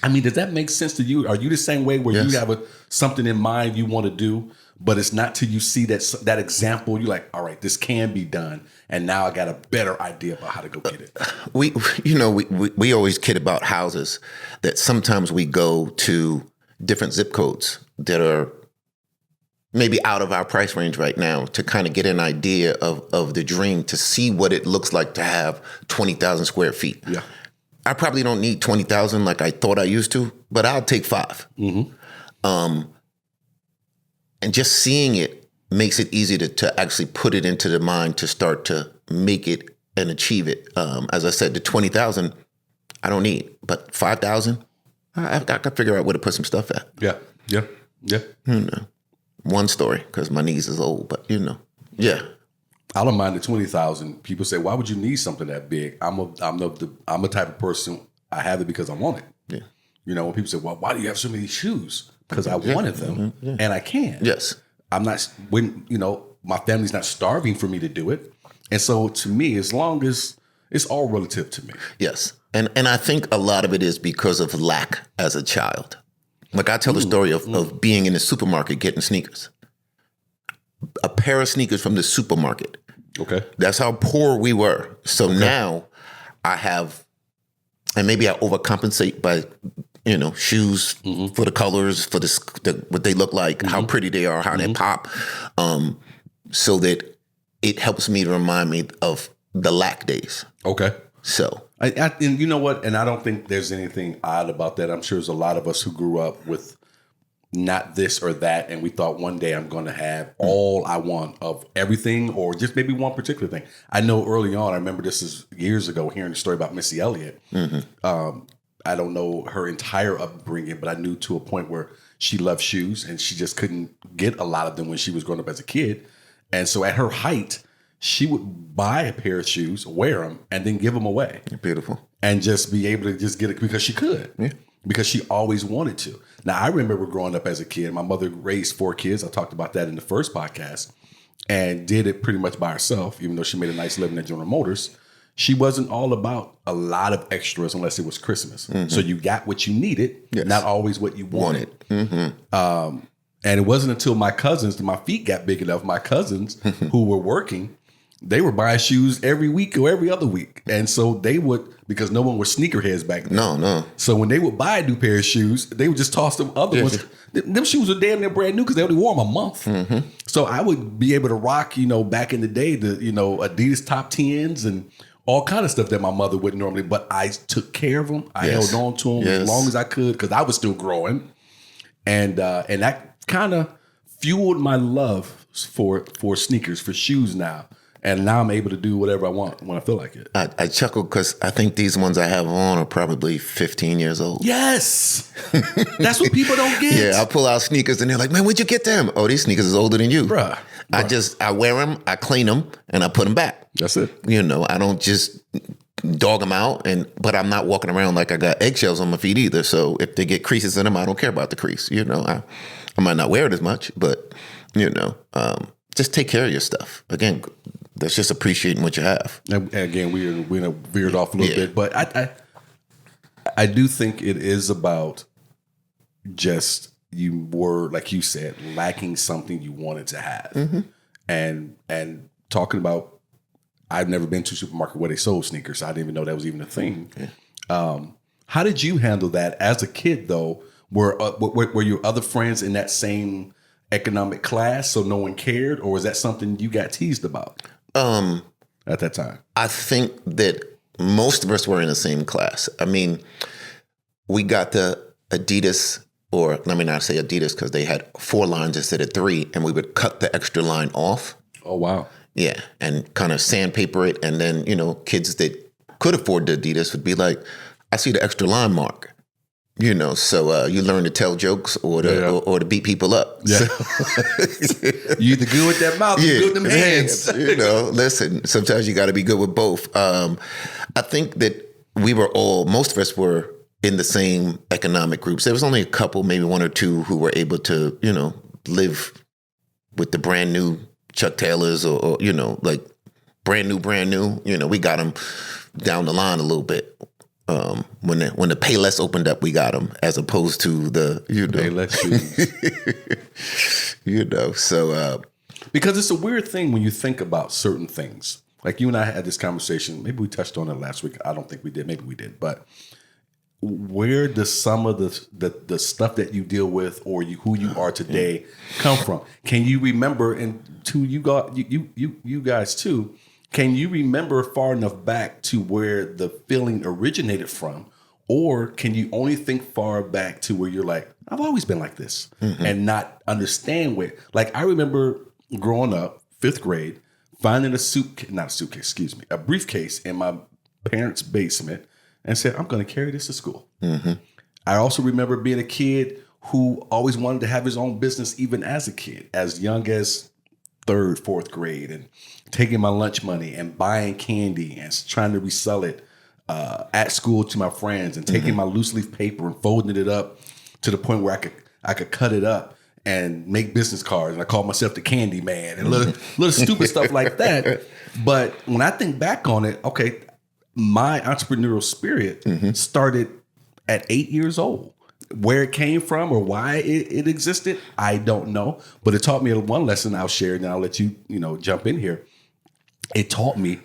I mean, does that make sense to you? Are you the same way where you have something in mind you want to do, but it's not till you see that example, you're like, all right, this can be done, and now I got a better idea about how to go get it. We always kid about houses, that sometimes we go to different zip codes that are maybe out of our price range right now to kind of get an idea of the dream, to see what it looks like to have 20,000 square feet. Yeah. I probably don't need 20,000 like I thought I used to, but I'll take 5. And just seeing it makes it easy to actually put it into the mind to start to make it and achieve it. As I said, the 20,000 I don't need, but 5,000 I got to figure out where to put some stuff at. Yeah. One story, because my niece is old, but I don't mind the 20,000. People say, why would you need something that big? I'm the type of person, I have it because I want it. Yeah. When people say, well, why do you have so many shoes? Because I wanted them and I can. Yes. I'm not, my family's not starving for me to do it. And so to me, as long as it's all relative to me. Yes. And I think a lot of it is because of lack as a child. Like, I tell the story of being in the supermarket getting sneakers. A pair of sneakers from the supermarket. Okay. That's how poor we were. So now I have, and maybe I overcompensate by, shoes for the colors, for what they look like, how pretty they are, how they pop, so that it helps me to remind me of the lack days. Okay. So. And you know what? And I don't think there's anything odd about that. I'm sure there's a lot of us who grew up with not this or that, and we thought one day I'm going to have all I want of everything, or just maybe one particular thing. I know early on, I remember this is years ago, hearing the story about Missy Elliott. I don't know her entire upbringing, but I knew to a point where she loved shoes, and she just couldn't get a lot of them when she was growing up as a kid. And so at her height, she would buy a pair of shoes, wear them, and then give them away. Beautiful. And just be able to just get it because she could. Yeah. Because she always wanted to. Now, I remember growing up as a kid. My mother raised 4 kids. I talked about that in the first podcast, and did it pretty much by herself, even though she made a nice living at General Motors. She wasn't all about a lot of extras unless it was Christmas. So you got what you needed, not always what you wanted. And it wasn't until my feet got big enough, my cousins who were working, they were buying shoes every week or every other week. And so they would, because no one was sneakerheads back then. No. So when they would buy a new pair of shoes, they would just toss them other ones. Them shoes were damn near brand new because they only wore them a month. So I would be able to rock, back in the day, the, Adidas top 10s and all kind of stuff that my mother wouldn't normally, but I took care of them. I held on to them as long as I could because I was still growing. And that kind of fueled my love for sneakers, for shoes now. And now I'm able to do whatever I want when I feel like it. I chuckle because I think these ones I have on are probably 15 years old. Yes. That's what people don't get. Yeah, I pull out sneakers and they're like, man, where'd you get them? Oh, these sneakers is older than you. Bruh. I wear them, I clean them, and I put them back. That's it. I don't just dog them out, but I'm not walking around like I got eggshells on my feet either. So if they get creases in them, I don't care about the crease. I might not wear it as much, but, just take care of your stuff. Again, that's just appreciating what you have. And again, we veered off a little bit, but I do think it is about just you were, like you said, lacking something you wanted to have. Mm-hmm. And talking about, I've never been to a supermarket where they sold sneakers. So I didn't even know that was even a thing. Yeah. How did you handle that as a kid, though? Were your other friends in that same economic class, so no one cared, or was that something you got teased about at that time? I think that most of us were in the same class. I mean, we got the Adidas, or let me not say Adidas because they had 4 lines instead of 3, and we would cut the extra line off. Oh, wow. Yeah, and kind of sandpaper it, and then, kids that could afford the Adidas would be like, I see the extra line mark. So you learn to tell jokes or to beat people up. Yeah. So, you either good with that mouth or good with them hands. Listen, sometimes you got to be good with both. I think that most of us were in the same economic groups. There was only a couple, maybe 1 or 2 who were able to, live with the brand new Chuck Taylors or like brand new. We got them down the line a little bit. When the Payless opened up, we got them as opposed to the Payless shoes. So because it's a weird thing when you think about certain things. Like you and I had this conversation. Maybe we touched on it last week. I don't think we did. Maybe we did. But where does some of the stuff that you deal with or who you are today come from? Can you remember? And to you guys too. Can you remember far enough back to where the feeling originated from? Or can you only think far back to where you're like, I've always been like this and not understand where? Like, I remember growing up, 5th grade, finding a briefcase in my parents' basement and said, I'm going to carry this to school. Mm-hmm. I also remember being a kid who always wanted to have his own business, even as a kid, as young as 3rd, 4th grade, and taking my lunch money and buying candy and trying to resell it at school to my friends and taking my loose leaf paper and folding it up to the point where I could cut it up and make business cards. And I called myself the Candy Man and little stupid stuff like that. But when I think back on it, okay, my entrepreneurial spirit started at 8 years old. Where it came from or why it existed, I don't know. But it taught me one lesson I'll share, and I'll let you, jump in here. It taught me,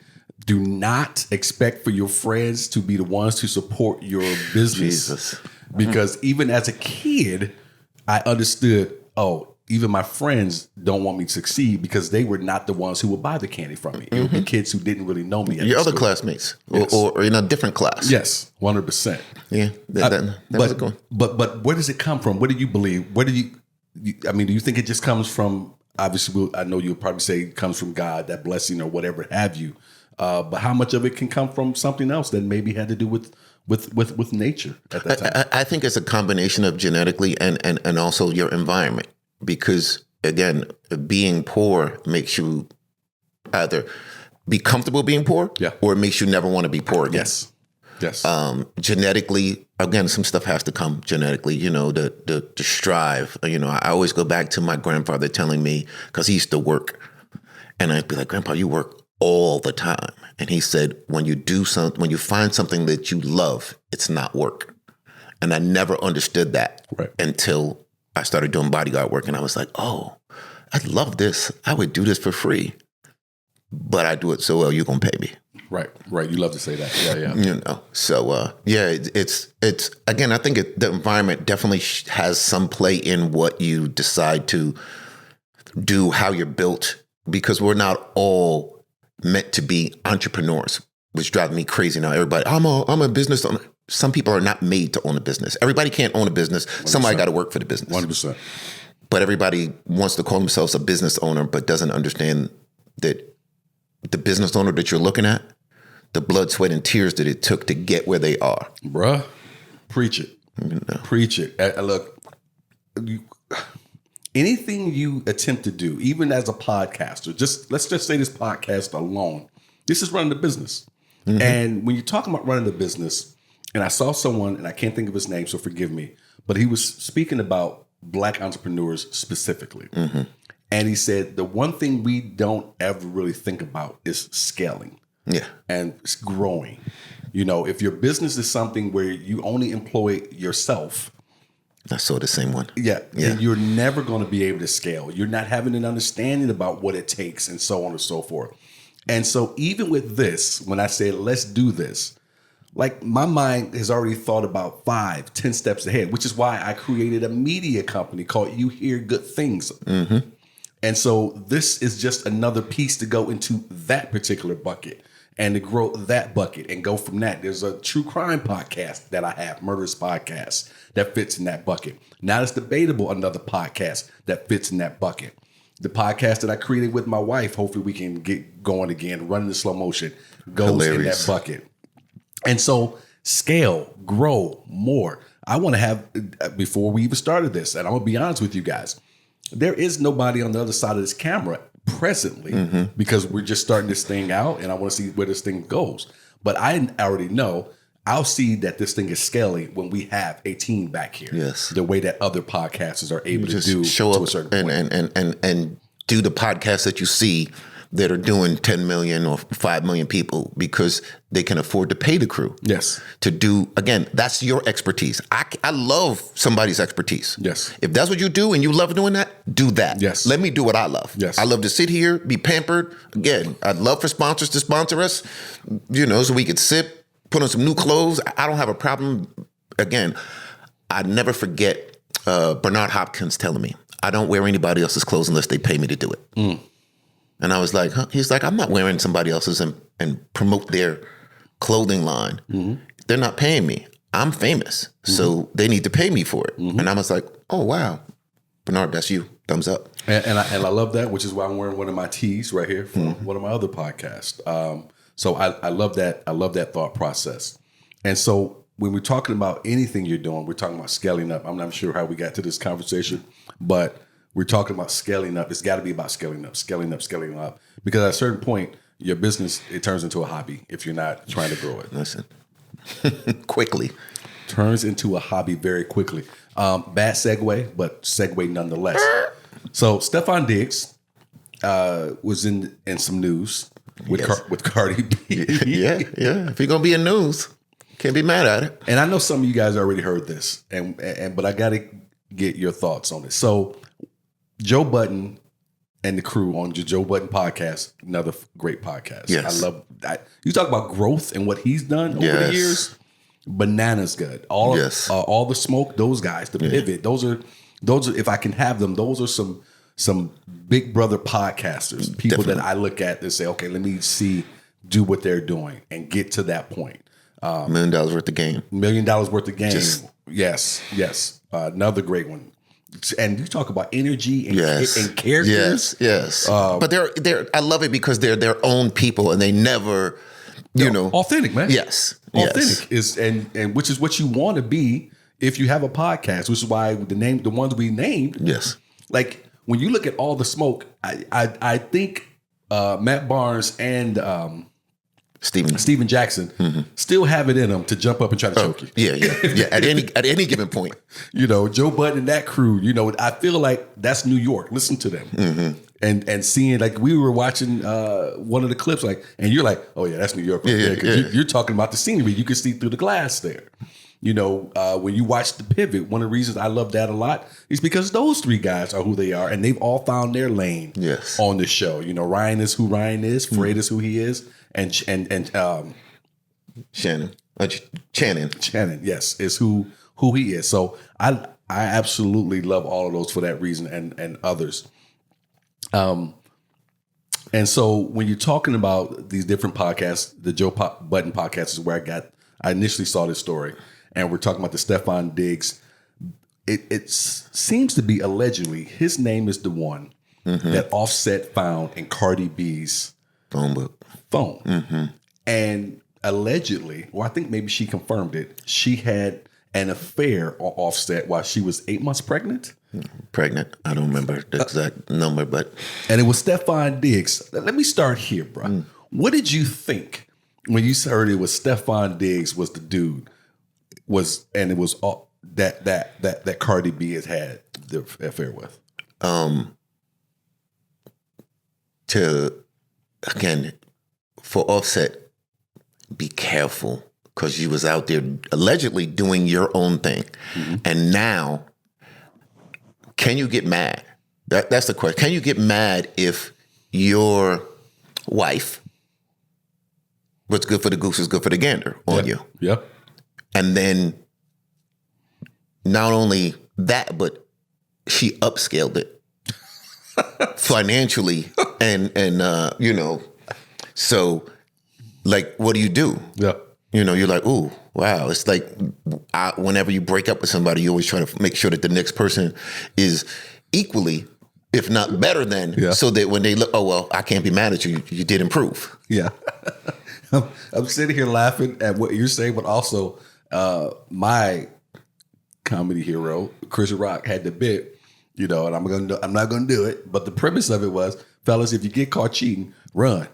do not expect for your friends to be the ones to support your business. Jesus. Because even as a kid, I understood, even my friends don't want me to succeed because they were not the ones who would buy the candy from me. It would be kids who didn't really know me. Your other classmates or in a different class. Yes, 100%. Yeah. But where does it come from? What do you believe? Where do you do you think it just comes from, obviously, I know you'll probably say it comes from God, that blessing or whatever have you. But how much of it can come from something else that maybe had to do with nature at that time? I think it's a combination of genetically and also your environment. Because, again, being poor makes you either be comfortable being poor or it makes you never want to be poor again. Yes. Genetically, again, some stuff has to come genetically, to strive. I always go back to my grandfather telling me, because he used to work, and I'd be like, Grandpa, you work all the time. And he said, when you find something that you love, it's not work. And I never understood that until I started doing bodyguard work, and I was like, oh, I love this. I would do this for free, but I do it so well, you're going to pay me. Right. You love to say that. Yeah. So, it's again, I think the environment definitely has some play in what you decide to do, how you're built, because we're not all meant to be entrepreneurs, which drives me crazy now. Everybody, I'm a business owner. Some people are not made to own a business. Everybody can't own a business. 100%. Somebody got to work for the business. 100%. but everybody wants to call themselves a business owner, but doesn't understand that the business owner that you're looking at, the blood, sweat, and tears that it took to get where they are. Bruh, preach it. Preach it. Look, anything you attempt to do, even as a podcaster, let's just say this podcast alone, this is running the business. Mm-hmm. And when you're talking about running the business, and I saw someone, and I can't think of his name, so forgive me, but he was speaking about Black entrepreneurs specifically. Mm-hmm. And he said, the one thing we don't ever really think about is scaling. Yeah. And growing. If your business is something where you only employ yourself. I saw the same one. Yeah. Then you're never going to be able to scale. You're not having an understanding about what it takes and so on and so forth. And so even with this, when I say, let's do this, like my mind has already thought about 5-10 steps ahead, which is why I created a media company called You Hear Good Things. Mm-hmm. And so this is just another piece to go into that particular bucket and to grow that bucket and go from that. There's a true crime podcast that I have, Murderous Podcast, that fits in that bucket. Now it's Debatable, another podcast that fits in that bucket. The podcast that I created with my wife, hopefully we can get going again, running in slow motion, goes in that bucket. And so scale, grow more. I want to have, before we even started this, and I'm going to be honest with you guys, there is nobody on the other side of this camera presently because we're just starting this thing out and I want to see where this thing goes. But I already know I'll see that this thing is scaling when we have a team back here. Yes. The way that other podcasters are able to do show to up a certain point. And do the podcasts that you see that are doing 10 million or 5 million people because they can afford to pay the crew. Yes. To do, again, that's your expertise. I love somebody's expertise. Yes. If that's what you do and you love doing that, do that. Yes. Let me do what I love. Yes. I love to sit here, be pampered. Again, I'd love for sponsors to sponsor us, so we could sip, put on some new clothes. I don't have a problem. Again, I never forget Bernard Hopkins telling me, I don't wear anybody else's clothes unless they pay me to do it. Mm. And I was like, huh? He's like, I'm not wearing somebody else's and promote their clothing line. Mm-hmm. They're not paying me. I'm famous. Mm-hmm. So they need to pay me for it. Mm-hmm. And I was like, oh, wow. Bernard, that's you. Thumbs up. And I love that, which is why I'm wearing one of my tees right here from one of my other podcasts. So I love that. I love that thought process. And so when we're talking about anything you're doing, we're talking about scaling up. I'm not sure how we got to this conversation, but we're talking about scaling up. It's got to be about scaling up. Because at a certain point, your business, it turns into a hobby if you're not trying to grow it. Listen, quickly. Turns into a hobby very quickly. Bad segue, but segue nonetheless. So Stefon Diggs was in some news with Cardi B. Yeah. If you're going to be in news, can't be mad at it. And I know some of you guys already heard this, but I got to get your thoughts on it. So Joe Budden and the crew on the Joe Budden podcast, another great podcast. Yes. I love that. You talk about growth and what he's done over the years. Bananas good. All the smoke, those guys, the pivot, those are if I can have them, those are some big brother podcasters, people that I look at and say, okay, let me do what they're doing and get to that point. $1 million worth of game. $1 million worth of game. Yes. Another great one. And you talk about energy and characters. Yes. But they're I love it because they're their own people and they never, authentic, man. Yes. Authentic is and which is what you want to be if you have a podcast, which is why the ones we named. Yes. Like when you look at all the smoke, I think Matt Barnes and Steven Jackson still have it in them to jump up and try to choke you. Yeah. At any given point, Joe Budden and that crew. I feel like that's New York. Listen to them and seeing like we were watching one of the clips and you're like, oh yeah, that's New York. You're talking about the scenery. You can see through the glass there. When you watch The Pivot, one of the reasons I love that a lot is because those three guys are who they are, and they've all found their lane on the show. Ryan is who Ryan is, Fred is who he is, and Channing, yes, is who he is. So I absolutely love all of those for that reason and others. And so when you're talking about these different podcasts, the Joe Budden podcast is where I initially saw this story. And we're talking about the Stefon Diggs it seems to be allegedly his name is the one that Offset found in Cardi B's phone book. And allegedly, or I think maybe she confirmed it, she had an affair on Offset while she was 8 months pregnant. Pregnant. I don't remember the exact number, but. And it was Stefon Diggs. Let me start here, bro. What did you think when you heard it was Stefon Diggs was the dude, and it was all that Cardi B has had the affair with? Again, for Offset, be careful, because you was out there allegedly doing your own thing. And now, can you get mad? That's the question. Can you get mad if your wife, what's good for the goose is good for the gander on you? Yeah. And then not only that, but she upscaled it financially and so like, what do? Yeah. You're like, ooh, wow. It's like whenever you break up with somebody, you always try to make sure that the next person is equally, if not better than, so that when they look, oh, well, I can't be mad at you. You did improve. Yeah. I'm sitting here laughing at what you're saying, but also my comedy hero, Chris Rock, had the bit, and I'm not gonna do it. But the premise of it was, fellas, if you get caught cheating, run,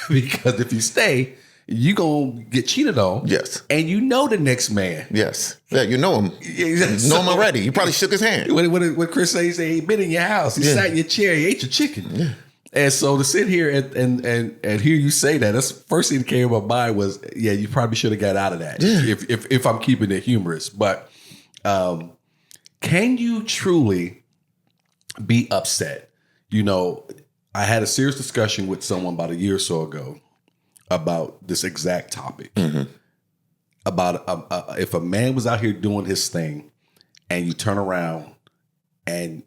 because if you stay, you gonna get cheated on. Yes, and the next man. Yes, yeah, you know him. You know him already. You probably shook his hand. What Chris say? He said he been in your house. He sat in your chair. He ate your chicken. Yeah. And so to sit here and hear you say that, that's the first thing that came to my mind was, yeah, you probably should have got out of that. Yeah. If I'm keeping it humorous, but can you truly be upset? I had a serious discussion with someone about a year or so ago about this exact topic. About if a man was out here doing his thing and you turn around and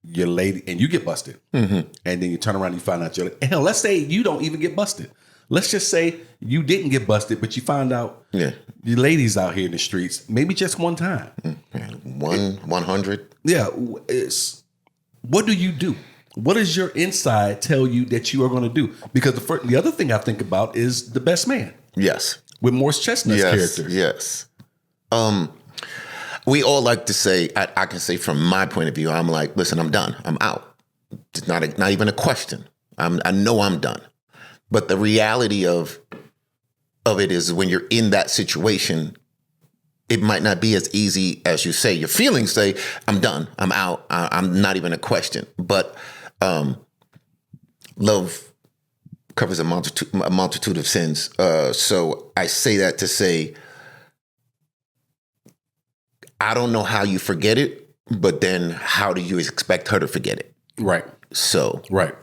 your lady, and you get busted, and then you turn around and you find out and hell, let's say you don't even get busted. Let's just say you didn't get busted, but you find out your lady's out here in the streets, maybe just one time. 100. Yeah. What do you do? What does your inside tell you that you are going to do? Because the other thing I think about is The Best Man. Yes. With Morris Chestnut's character. Yes. We all like to say, I can say from my point of view, I'm like, listen, I'm done. I'm out. It's not even a question. I know I'm done. But the reality of it is when you're in that situation, it might not be as easy as you say. Your feelings say, I'm done. I'm out. I'm not even a question. But love covers a multitude of sins. So I say that to say, I don't know how you forget it, but then how do you expect her to forget it? Right. So. Right.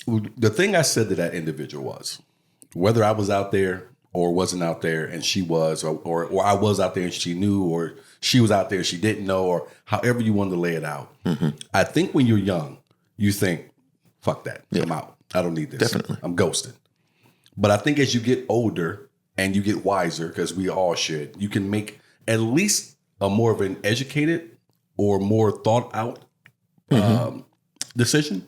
The thing I said to that individual was, whether I was out there or wasn't out there and she was, or I was out there and she knew, or she was out there and she didn't know, or however you wanted to lay it out. I think when you're young, you think, fuck that. Yeah. I'm out. I don't need this. Definitely. I'm ghosted. But I think as you get older and you get wiser, because we all should, you can make at least a more of an educated or more thought out decision.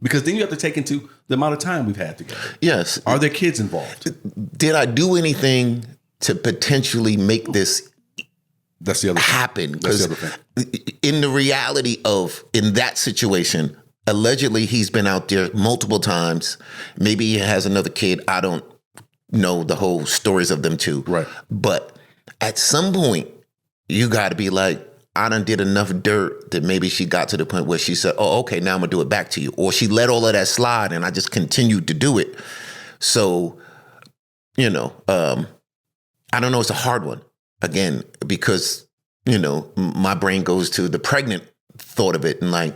Because then you have to take into the amount of time we've had together. Yes. Are there kids involved? Did I do anything to potentially make this That's the other happen? That's the other thing. In the reality of, in that situation, allegedly he's been out there multiple times. Maybe he has another kid. I don't know the whole stories of them two. Right. But at some point, you got to be like, I done did enough dirt that maybe she got to the point where she said, oh, okay, now I'm going to do it back to you. Or she let all of that slide and I just continued to do it. So, I don't know. It's a hard one. Again, because, my brain goes to the pregnant thought of it and like,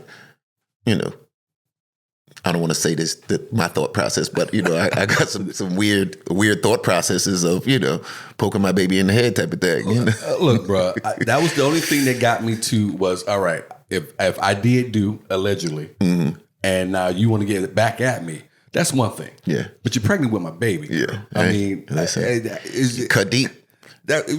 I don't want to say this, my thought process, but, I got some weird thought processes of, poking my baby in the head type of thing. Look, bro, that was the only thing that got me to was, all right, if I did do allegedly and now you want to get it back at me, that's one thing. Yeah. But you're pregnant with my baby. Yeah. I mean, cut deep.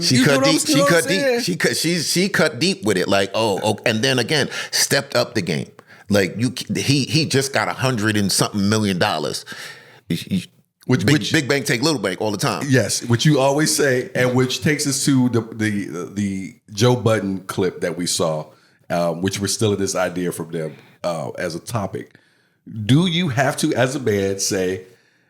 She cut deep. She cut deep. She cut deep with it. Like, and then again, stepped up the game. Like he just got $100 and something million. Which big bank take little bank all the time. Yes, which you always say, and which takes us to the Joe Budden clip that we saw, which we're still in this idea from them as a topic. Do you have to, as a man, say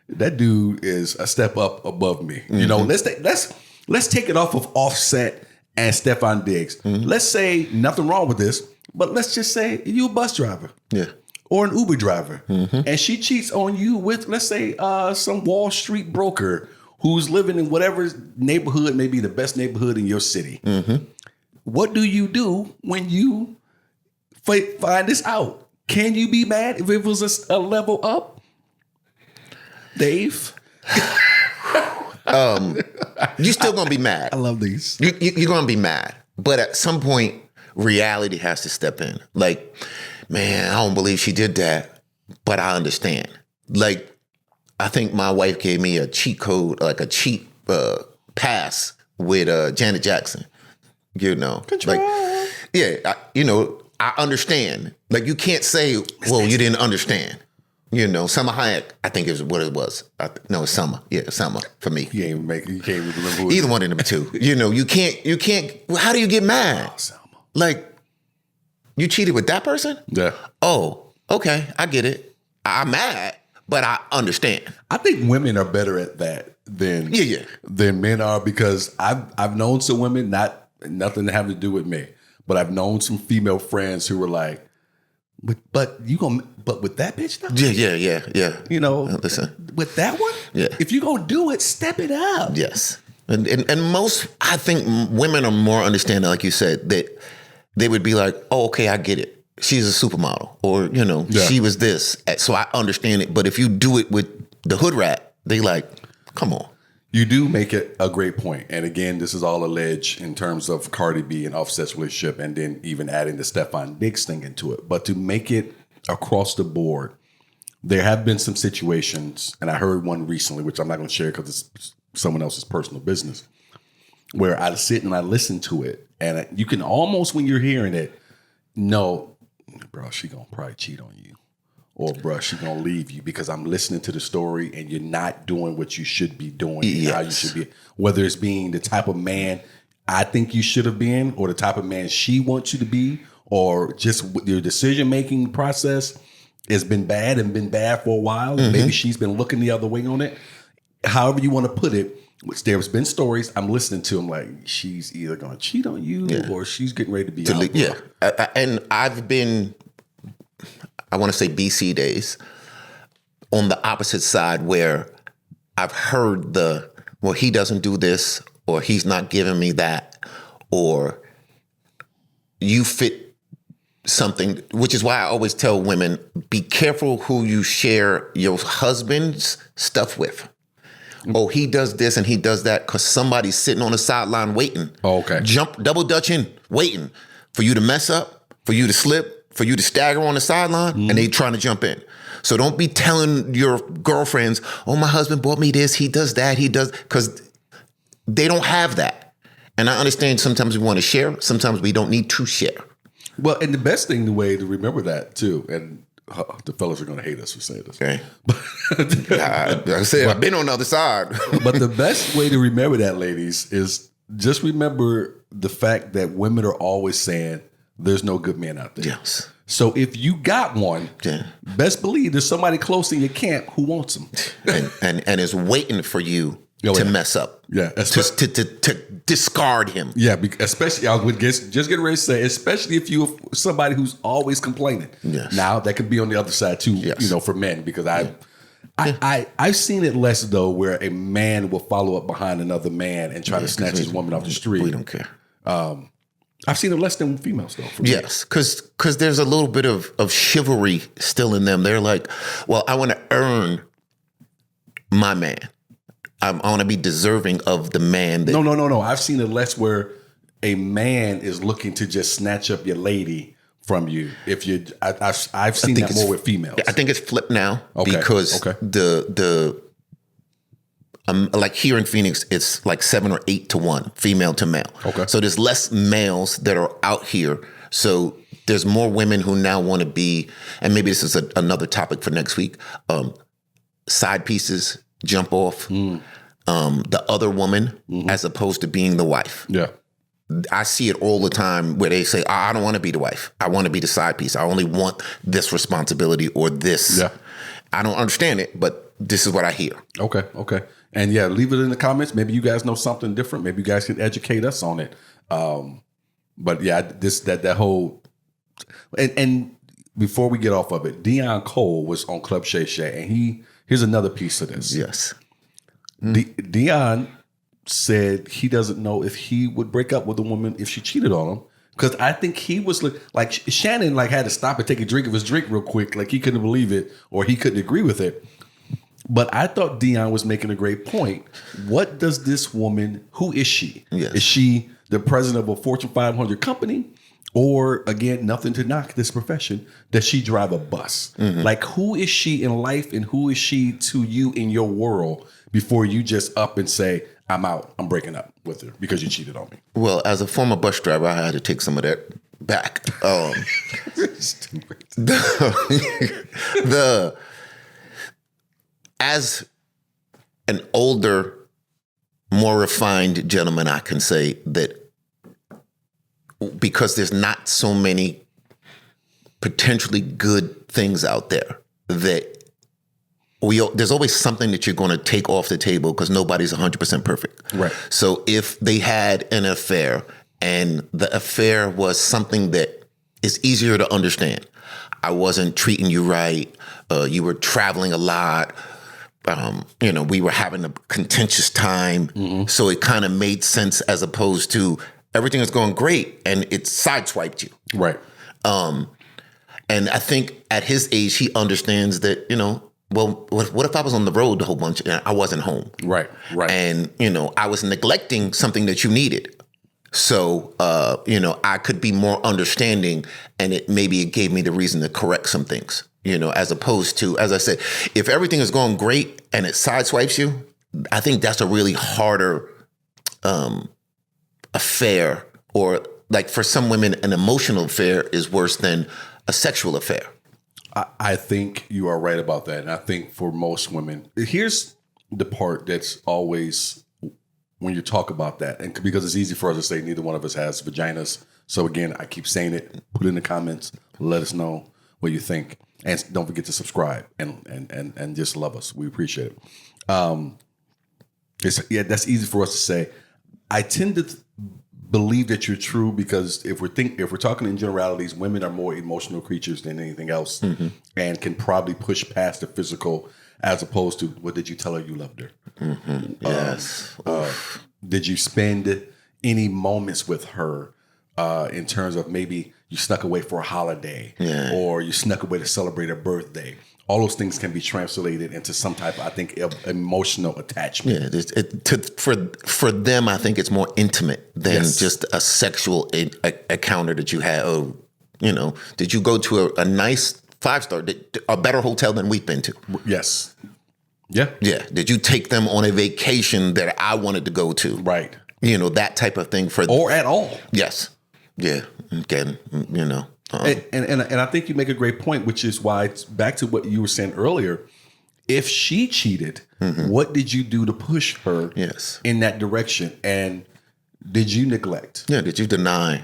that dude is a step up above me? Mm-hmm. You know, let's take it off of Offset and Stefon Diggs. Mm-hmm. Let's say nothing wrong with this, but let's just say you a bus driver. Yeah. Or an Uber driver, and she cheats on you with, let's say, some Wall Street broker who's living in whatever neighborhood may be the best neighborhood in your city. Mm-hmm. What do you do when you find this out? Can you be mad if it was a level up? Dave? You're still going to be mad. I love these. You're going to be mad. But at some point, reality has to step in. Like, man, I don't believe she did that, but I understand. Like, I think my wife gave me a cheat code, like a cheat pass with Janet Jackson. You know, Control. Like, yeah, I understand. Like, you can't say, well, you didn't understand. You know, Summer Hayek, I think is what it was. No, it's Summer. Yeah, Summer for me. You can't even remember. Either one of them two. You know, you can't. How do you get mad? Oh, Selma. Like, you cheated with that person? Yeah. Oh, okay. I get it. I'm mad, but I understand. I think women are better at that than men are, because I've known some women, nothing to have to do with me, but I've known some female friends who were like, but with that bitch though? Yeah. You know, listen, with that one? Yeah. If you're gonna do it, step it up. Yes. And most, I think women are more understanding, like you said, that they would be like, oh, okay, I get it. She's a supermodel, or, she was this. So I understand it. But if you do it with the hood rat, they like, come on. You do make it a great point. And again, this is all alleged in terms of Cardi B and Offset's relationship, and then even adding the Stefon Diggs thing into it. But to make it across the board, there have been some situations, and I heard one recently, which I'm not going to share because it's someone else's personal business, where I sit and I listen to it. And you can almost, when you're hearing it, know, bro, she gonna probably cheat on you. Or, bro, she gonna leave you, because I'm listening to the story and you're not doing what you should be doing. Yes. How you should be. Whether it's being the type of man I think you should have been, or the type of man she wants you to be, or just your decision-making process has been bad for a while. Mm-hmm. Maybe she's been looking the other way on it. However you want to put it, which there's been stories I'm listening to. I'm like, she's either going to cheat on you or she's getting ready to be out. Yeah. And I've been, I want to say BC days, on the opposite side, where I've heard well, he doesn't do this, or he's not giving me that, or you fit something, which is why I always tell women, be careful who you share your husband's stuff with. Oh, he does this and he does that because somebody's sitting on the sideline waiting. Oh, okay. Double dutching, waiting for you to mess up, for you to slip, for you to stagger on the sideline, and they trying to jump in. So don't be telling your girlfriends, oh, my husband bought me this, he does that, because they don't have that. And I understand sometimes we want to share, sometimes we don't need to share. Well, and the best thing, the way to remember that too, and the fellas are going to hate us for saying this. Okay. I said, I've been on the other side. But the best way to remember that, ladies, is just remember the fact that women are always saying there's no good men out there. Yes. So if you got one, best believe there's somebody close in your camp who wants them. and is waiting for you to mess up. Yeah. To discard him. Yeah, especially, I was just getting ready to say, especially if you're somebody who's always complaining. Yes. Now, that could be on the other side too, for men, because I've seen it less, though, where a man will follow up behind another man and try to snatch his woman off the street. We don't care. I've seen it less than females, though. Yes, because there's a little bit of chivalry still in them. They're like, well, I want to earn my man. I want to be deserving of the man. No. I've seen it less where a man is looking to just snatch up your lady from you. I've seen that more with females. I think it's flipped now because a like here in Phoenix, it's like 7 or 8 to 1, female to male. Okay. So there's less males that are out here. So there's more women who now want to be, and maybe this is another topic for next week, side pieces, jump off, the other woman as opposed to being the wife. Yeah. I see it all the time where they say, I don't want to be the wife. I want to be the side piece. I only want this responsibility or this. Yeah. I don't understand it, but this is what I hear. Okay. And yeah, leave it in the comments. Maybe you guys know something different. Maybe you guys can educate us on it. But yeah, that whole, and before we get off of it, Deon Cole was on Club Shay Shay, and here's another piece of this. Yes. Deon said he doesn't know if he would break up with a woman if she cheated on him. Because I think he was like Shannon had to stop and take a drink of his drink real quick. Like he couldn't believe it or he couldn't agree with it. But I thought Deon was making a great point. What does this woman, who is she? Yes. Is she the president of a Fortune 500 company? Or again, nothing to knock this profession, does she drive a bus? Like who is she in life and who is she to you in your world before you just up and say, I'm out, I'm breaking up with her because you cheated on me? Well, as a former bus driver, I had to take some of that back. As an older, more refined gentleman, I can say that because there's not so many potentially good things out there, that there's always something that you're going to take off the table because nobody's 100% perfect. Right. So if they had an affair and the affair was something that is easier to understand, I wasn't treating you right, you were traveling a lot, we were having a contentious time, so it kind of made sense as opposed to everything is going great and it sideswiped you. Right. And I think at his age, he understands that, well, what if I was on the road a whole bunch and I wasn't home? Right. And, I was neglecting something that you needed. So, I could be more understanding and maybe it gave me the reason to correct some things, as opposed to, as I said, if everything is going great and it sideswipes you, I think that's a really harder affair, or like for some women, an emotional affair is worse than a sexual affair. I think you are right about that. And I think for most women, here's the part that's always when you talk about that, and because it's easy for us to say neither one of us has vaginas. So again, I keep saying it, put it in the comments, let us know what you think. And don't forget to subscribe and just love us. We appreciate it. That's easy for us to say. I tend to believe that you're true because if we're talking in generalities, women are more emotional creatures than anything else, and can probably push past the physical as opposed to, what did you tell her you loved her? Yes. Did you spend any moments with her in terms of maybe you snuck away for a holiday or you snuck away to celebrate a birthday? All those things can be translated into some type, I think, of emotional attachment. Yeah, for them, I think it's more intimate than just a sexual encounter that you had. Oh, did you go to a nice 5-star, a better hotel than we've been to? Yes. Yeah. Yeah. Did you take them on a vacation that I wanted to go to? Right. That type of thing or at all. Yes. Yeah. Again, And I think you make a great point, which is why it's back to what you were saying earlier. If she cheated, what did you do to push her in that direction? And did you neglect? Yeah, did you deny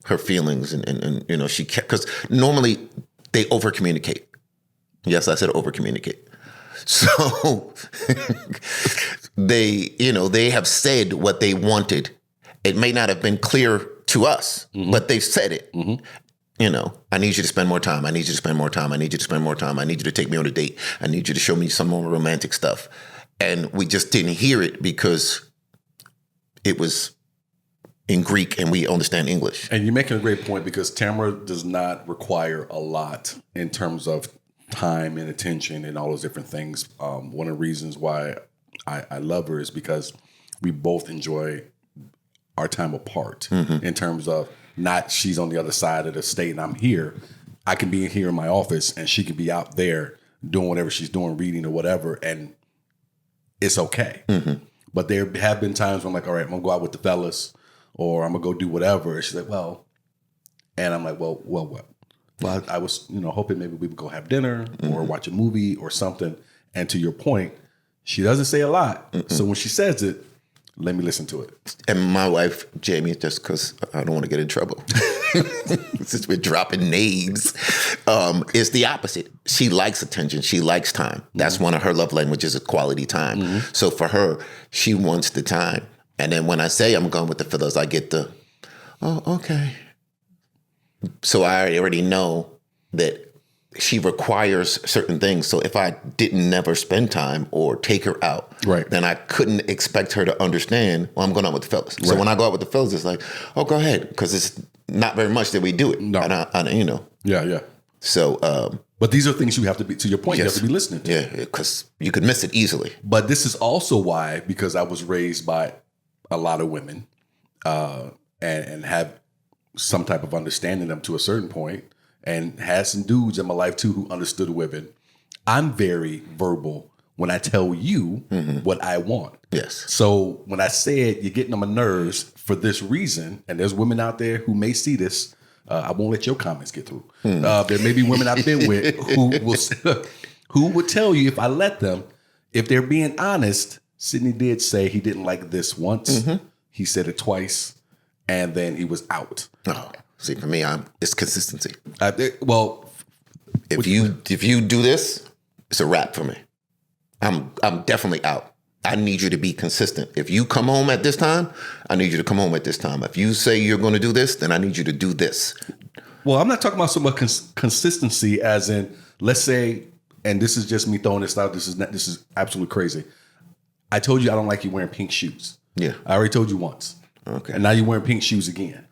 her feelings? And she kept, because normally they over communicate. Yes, I said over communicate. So they have said what they wanted. It may not have been clear to us, but they've said it. I need you to spend more time. I need you to spend more time. I need you to spend more time. I need you to take me on a date. I need you to show me some more romantic stuff. And we just didn't hear it because it was in Greek and we understand English. And you're making a great point because Tamara does not require a lot in terms of time and attention and all those different things. One of the reasons why I love her is because we both enjoy our time apart in terms of not she's on the other side of the state and I'm here. I can be here in my office and she can be out there doing whatever she's doing, reading or whatever. And it's okay. But there have been times when I'm like, all right, I'm gonna go out with the fellas, or I'm gonna go do whatever. And she's like, well, and I'm like, well, what? Well, I was, hoping maybe we would go have dinner or watch a movie or something. And to your point, she doesn't say a lot. So when she says it, let me listen to it. And my wife, Jamie, just because I don't want to get in trouble, since we're dropping names, is the opposite. She likes attention. She likes time. That's one of her love languages, is quality time. So for her, she wants the time. And then when I say I'm going with the fellas, I get the, oh, okay. So I already know that she requires certain things. So if I didn't never spend time or take her out, then I couldn't expect her to understand, well, I'm going out with the fellas. So when I go out with the fellas, it's like, oh, go ahead. Because it's not very much that we do it. No. Yeah. So, but these are things you have to be, to your point, you have to be listening to. Yeah, because you could miss it easily. But this is also why, because I was raised by a lot of women and have some type of understanding them to a certain point, and had some dudes in my life too who understood women. I'm very verbal when I tell you what I want. Yes. So when I said you're getting on my nerves for this reason, and there's women out there who may see this, I won't let your comments get through. There may be women I've been with who would tell you, if I let them, if they're being honest, Sidney did say he didn't like this once. He said it twice, and then he was out. Oh. See, for me, it's consistency. If you do this, it's a wrap for me. I'm definitely out. I need you to be consistent. If you come home at this time, I need you to come home at this time. If you say you're going to do this, then I need you to do this. Well, I'm not talking about so much consistency as in, let's say, and this is just me throwing this out. This is absolutely crazy. I told you I don't like you wearing pink shoes. Yeah, I already told you once. Okay, and now you're wearing pink shoes again.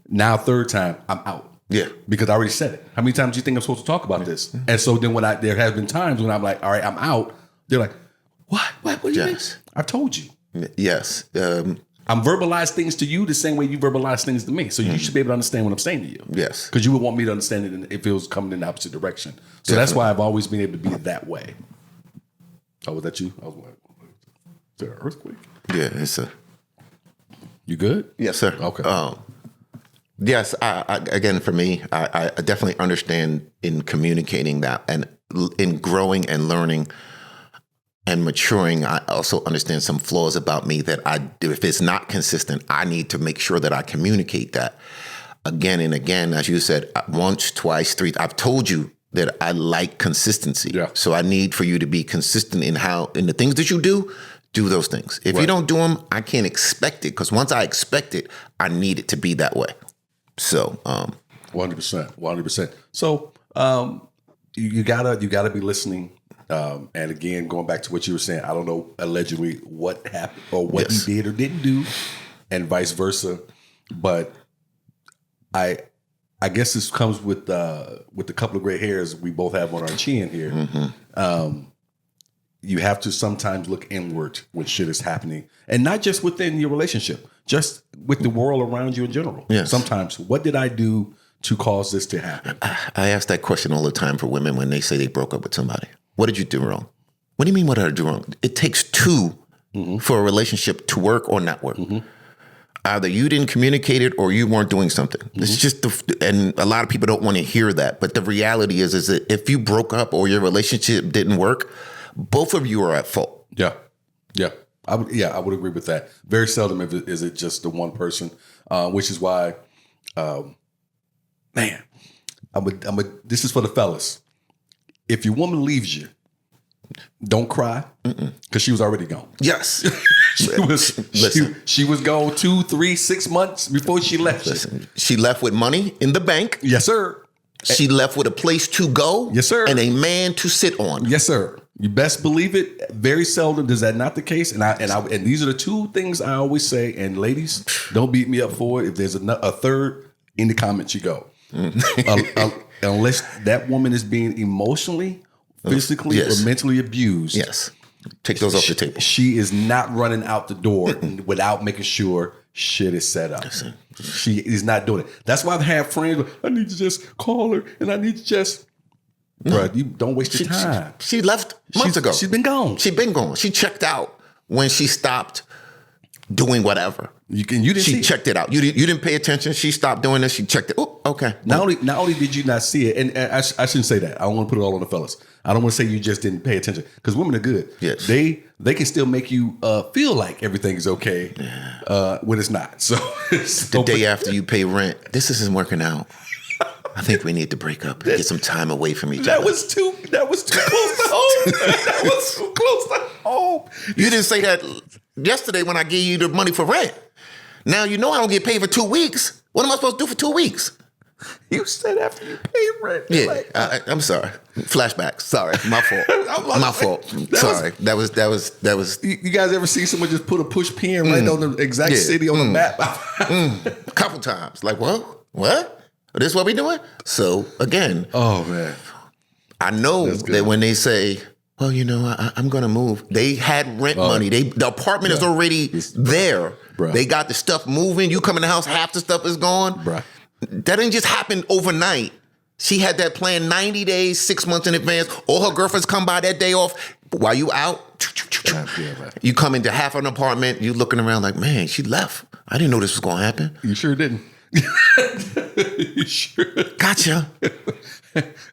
Now, third time, I'm out. Yeah. Because I already said it. How many times do you think I'm supposed to talk about this? And so then there have been times when I'm like, all right, I'm out. They're like, what? What do you mean? I've told you. Yes. I'm verbalized things to you the same way you verbalize things to me. So you should be able to understand what I'm saying to you. Yes. Because you would want me to understand it if it was coming in the opposite direction. So that's why I've always been able to be that way. Oh, was that you? I was like, is there an earthquake? Yeah, it's a... You good? Yes, sir. Okay. Yes, again, for me, I definitely understand in communicating that, and in growing and learning and maturing, I also understand some flaws about me that if it's not consistent, I need to make sure that I communicate that again and again. As you said, once, twice, three, I've told you that I like consistency. Yeah. So I need for you to be consistent in the things that you do those things. If you don't do them, I can't expect it, because once I expect it, I need it to be that way. So, 100%. So, you gotta be listening. And again, going back to what you were saying, I don't know allegedly what happened or what he did or didn't do, and vice versa. But I guess this comes with the couple of gray hairs we both have on our chin here. You have to sometimes look inward when shit is happening, and not just within your relationship, just with the world around you in general. Yes. Sometimes, what did I do to cause this to happen? I ask that question all the time for women when they say they broke up with somebody. What did you do wrong? What do you mean, what did I do wrong? It takes two for a relationship to work or not work. Either you didn't communicate it or you weren't doing something. It's just, and a lot of people don't want to hear that. But the reality is that if you broke up or your relationship didn't work, both of you are at fault. Yeah. I would agree with that. Very seldom is it just the one person, which is why, man, this is for the fellas. If your woman leaves you, don't cry, because she was already gone. Yes. she was gone 2, 3, 6 months before she left. She left with money in the bank. Yes, sir. She left with a place to go. Yes, sir. And a man to sit on. Yes, sir. You best believe it. Very seldom is that not the case. And these are the two things I always say. And ladies, don't beat me up for it. If there's a third, in the comments you go. Unless that woman is being emotionally, physically, or mentally abused. Yes. Take those off the table. She is not running out the door without making sure shit is set up. She is not doing it. That's why I've had friends, I need to just call her and I need to just... Bro, you don't waste your time. She left months ago. She's been gone. She checked out when she stopped doing whatever. You didn't see She checked it out. You didn't pay attention. She stopped doing this. She checked it. Oh, okay. Not only did you not see it, and I shouldn't say that. I don't want to put it all on the fellas. I don't want to say you just didn't pay attention, because women are good. Yes. They can still make you feel like everything's okay when it's not. So the day after you pay rent, this isn't working out. I think we need to break up and get some time away from each other. That was too close to home. That was too close to home. You didn't say that yesterday when I gave you the money for rent. Now you know I don't get paid for 2 weeks. What am I supposed to do for 2 weeks? You said after you paid rent. Yeah, like, I'm sorry. Flashbacks. Sorry, my fault. My fault. Sorry. That was. You guys ever see someone just put a push pin right on the exact city on the map? A couple times. Like, what? This what we doing? So again, oh man, I know that when they say, "Well, you know, I'm going to move," they had rent money. The apartment is already there. Bruh. They got the stuff moving. You come in the house, half the stuff is gone. Bruh. That didn't just happen overnight. She had that planned 90 days, 6 months in advance. All her girlfriends come by that day off. While you out, you come into half an apartment. You looking around like, man, she left. I didn't know this was going to happen. You sure didn't. You sure? Gotcha.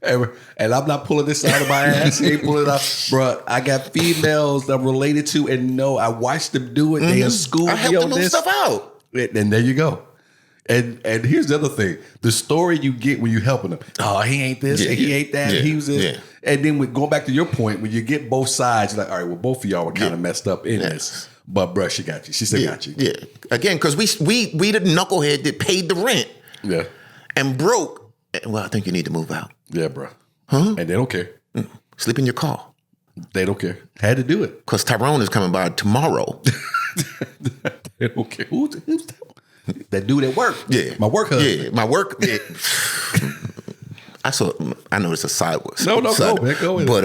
And I'm not pulling this out of my ass. He ain't pulling it out. Bro, I got females that I'm related to and know I watched them do it. They in school. I helped them move stuff out. And there you go. And here's the other thing. The story you get when you helping them. Oh, he ain't this, he ain't that, he was this. Yeah. And then going back to your point, when you get both sides, you're like, all right, well, both of y'all were kind of messed up in this. But bruh, she got you. She still got you. Yeah. Again, because we the knucklehead that paid the rent. Yeah. And broke. Well, I think you need to move out. Yeah, bro. Huh? And they don't care. Sleep in your car. They don't care. Had to do it. Because Tyrone is coming by tomorrow. They don't care. Who's that? That dude at work. Yeah. My work husband. Yeah, my work. Yeah. I know it's a sideways. No, man, go in. But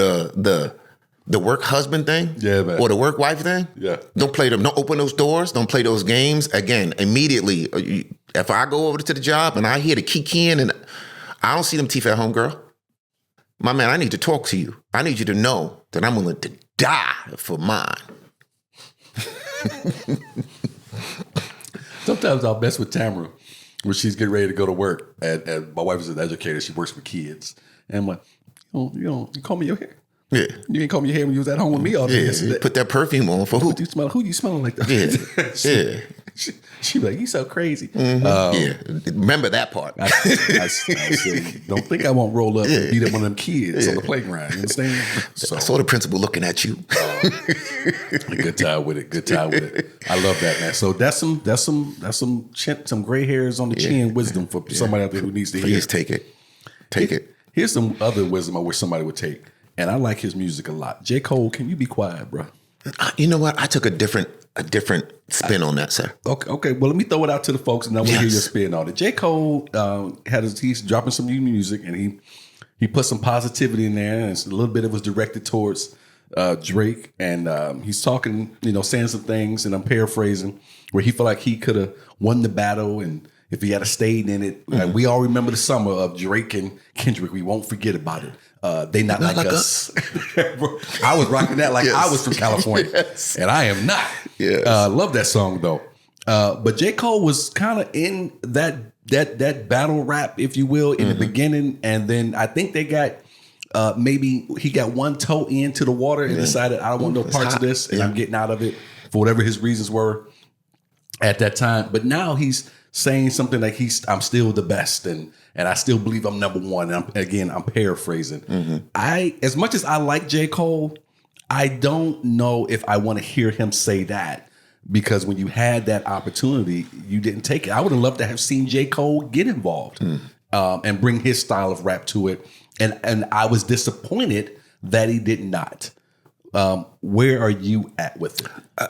the work husband thing, man. Or the work wife thing, don't play them. Don't open those doors. Don't play those games. Again, immediately, if I go over to the job and I hear the key in and I don't see them teeth at home, girl, my man, I need to talk to you. I need you to know that I'm willing to die for mine. Sometimes I'll mess with Tamara when she's getting ready to go to work. And my wife is an educator. She works with kids. And I'm like, you comb your hair? Yeah. You ain't comb your hair when you was at home with me all day yesterday. You put that perfume on for who? Who you smelling like that? Yeah. She be like, you so crazy. Remember that part. I said, don't think I won't roll up and beat up one of them kids on the playground. You understand? So, I saw the principal looking at you. Good time with it. I love that, man. So that's some gray hairs on the chin wisdom for somebody out there who needs to hear. Please take it. Here's some other wisdom I wish somebody would take. And I like his music a lot. J. Cole, can you be quiet, bro? You know what? I took a different spin on that, sir. Okay. Well, let me throw it out to the folks, and I want to hear your spin on it. J. Cole he's dropping some new music, and he put some positivity in there, and a little bit of it was directed towards Drake, and he's talking, saying some things, and I'm paraphrasing, where he felt like he could have won the battle, and if he had stayed in it, we all remember the summer of Drake and Kendrick. We won't forget about it. They not like us. I was rocking that like I was from California, and I am not. Love that song though. But J. Cole was kind of in that battle rap, if you will, in the beginning, and then I think they got maybe he got one toe into the water and decided I don't want no parts of this, and I'm getting out of it for whatever his reasons were at that time. But now he's saying something like I'm still the best, and I still believe I'm number one. And I'm paraphrasing. As much as I like J. Cole, I don't know if I want to hear him say that, because when you had that opportunity, you didn't take it. I would have loved to have seen J. Cole get involved and bring his style of rap to it. And I was disappointed that he did not. Where are you at with it?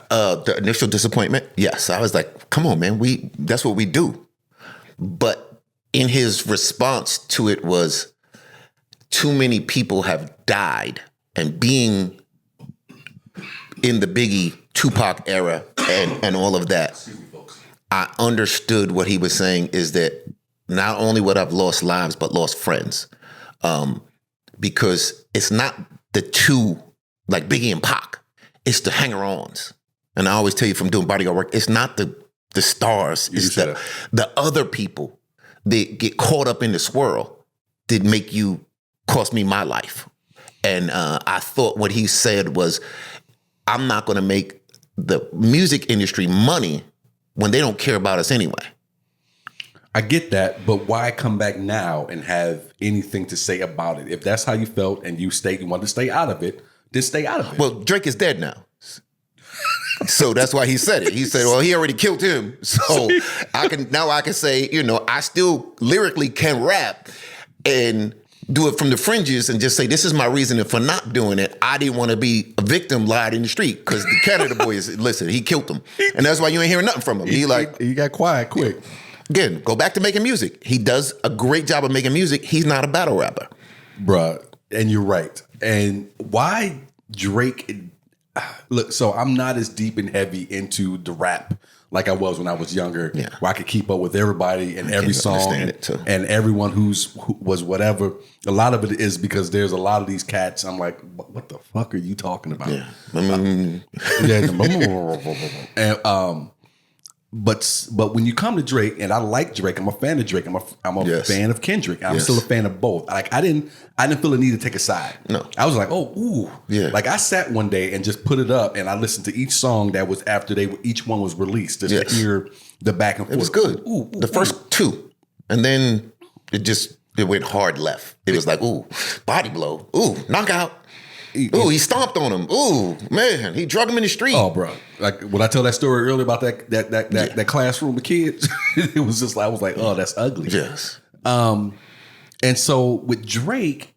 The initial disappointment, yes. I was like, come on, man. That's what we do. But in his response to it was, too many people have died. And being in the Biggie Tupac era and all of that, I understood what he was saying is that not only would I've lost lives, but lost friends. because it's not the two, like Biggie and Pac. It's the hanger-ons. And I always tell you from doing bodyguard work, it's not the stars. It's the other people that get caught up in the swirl that make you cost me my life. And I thought what he said was, I'm not going to make the music industry money when they don't care about us anyway. I get that, but why come back now and have anything to say about it? If that's how you felt and you wanted to stay out of it, then stay out of it. Well, Drake is dead now. So that's why he said it. He said, well, he already killed him. So I can say, I still lyrically can rap and do it from the fringes and just say, this is my reason for not doing it. I didn't want to be a victim lied in the street because the Canada boys, listen, he killed them. And that's why you ain't hearing nothing from him. He got quiet quick. Again, go back to making music. He does a great job of making music. He's not a battle rapper. Bruh, and you're right. And why Drake... Look, so I'm not as deep and heavy into the rap like I was when I was younger, where I could keep up with everybody and every song and everyone who was whatever. A lot of it is because there's a lot of these cats. I'm like, what the fuck are you talking about? Yeah. And but when you come to Drake, and I like Drake, I'm a fan of Drake. I'm a fan of Kendrick. I'm still a fan of both. Like I didn't feel the need to take a side. No, I was like, Like I sat one day and just put it up, and I listened to each song that was after each one was released, just to hear the back and forth. It was good. The first two, and then it went hard left. It was like, body blow, knockout. He stomped on him. Ooh, man, he drug him in the street. Oh, bro. Like when I tell that story earlier about that classroom of kids, it was just like, I was like, oh, that's ugly. Yes. And so with Drake,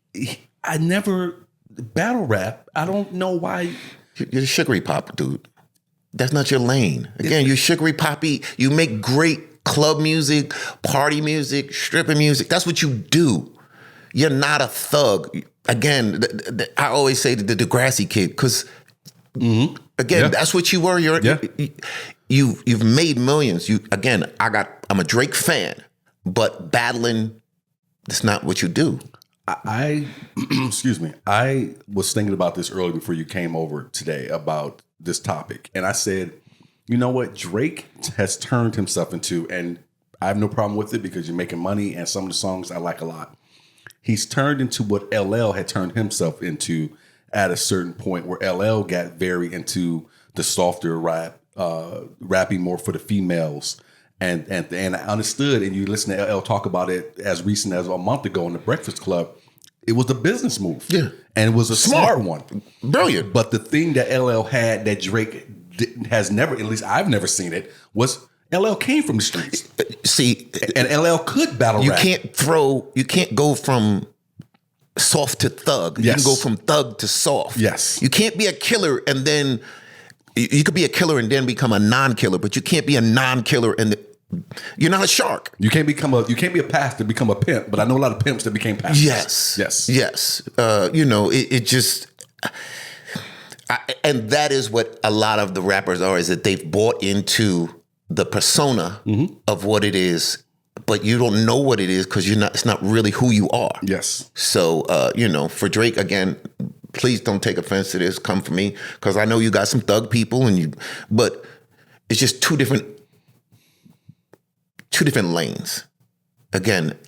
I never battle rap. I don't know why. You're a sugary pop, dude. That's not your lane. Again, you're sugary poppy. You make great club music, party music, stripping music. That's what you do. You're not a thug. Again, I always say the Degrassi kid, because that's what you were. You've made millions. I'm a Drake fan, but battling, that's not what you do. I excuse me. I was thinking about this earlier before you came over today about this topic, and I said, you know what, Drake has turned himself into, and I have no problem with it because you're making money, and some of the songs I like a lot. He's turned into what LL had turned himself into at a certain point, where LL got very into the softer rap, rapping more for the females. And I understood, and you listen to LL talk about it as recent as a month ago in the Breakfast Club. It was a business move. Yeah. And it was a smart one. Brilliant. But the thing that LL had that Drake has never, at least I've never seen it, was LL came from the streets. See, and LL could battle rap. You can't go from soft to thug. You can go from thug to soft. Yes. You can't be a killer and then, you could be a killer and then become a non-killer, but you can't be a non-killer and you're not a shark. You can't be a pastor, become a pimp, but I know a lot of pimps that became pastors. Yes. And that is what a lot of the rappers are, is that they've bought into the persona of what it is, but you don't know what it is because it's not really who you are. Yes. So, for Drake, again, please don't take offense to this. Come for me, because I know you got some thug people, but it's just two different lanes. Again,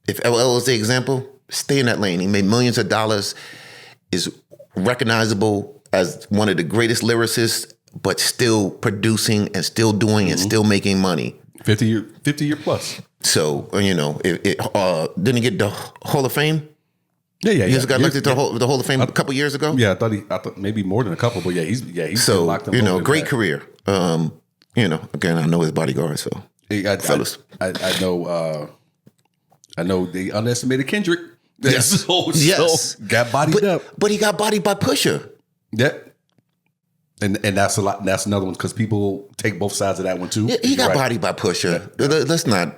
if LL is the example, stay in that lane. He made millions of dollars, is recognizable as one of the greatest lyricists, but still producing and still doing and still making money. 50 year plus. So, didn't he get the Hall of Fame? Yeah. He just got elected to the Hall of Fame a couple years ago. Yeah, I thought maybe more than a couple, but he's so locked up. Great career. Again, I know his bodyguard, so fellas. I know they underestimated Kendrick. Yes. So got bodied up, but he got bodied by Pusha. Yeah. And that's a lot. That's another one because people take both sides of that one too. Yeah, he got bodied by Pusha. Yeah. Let's not.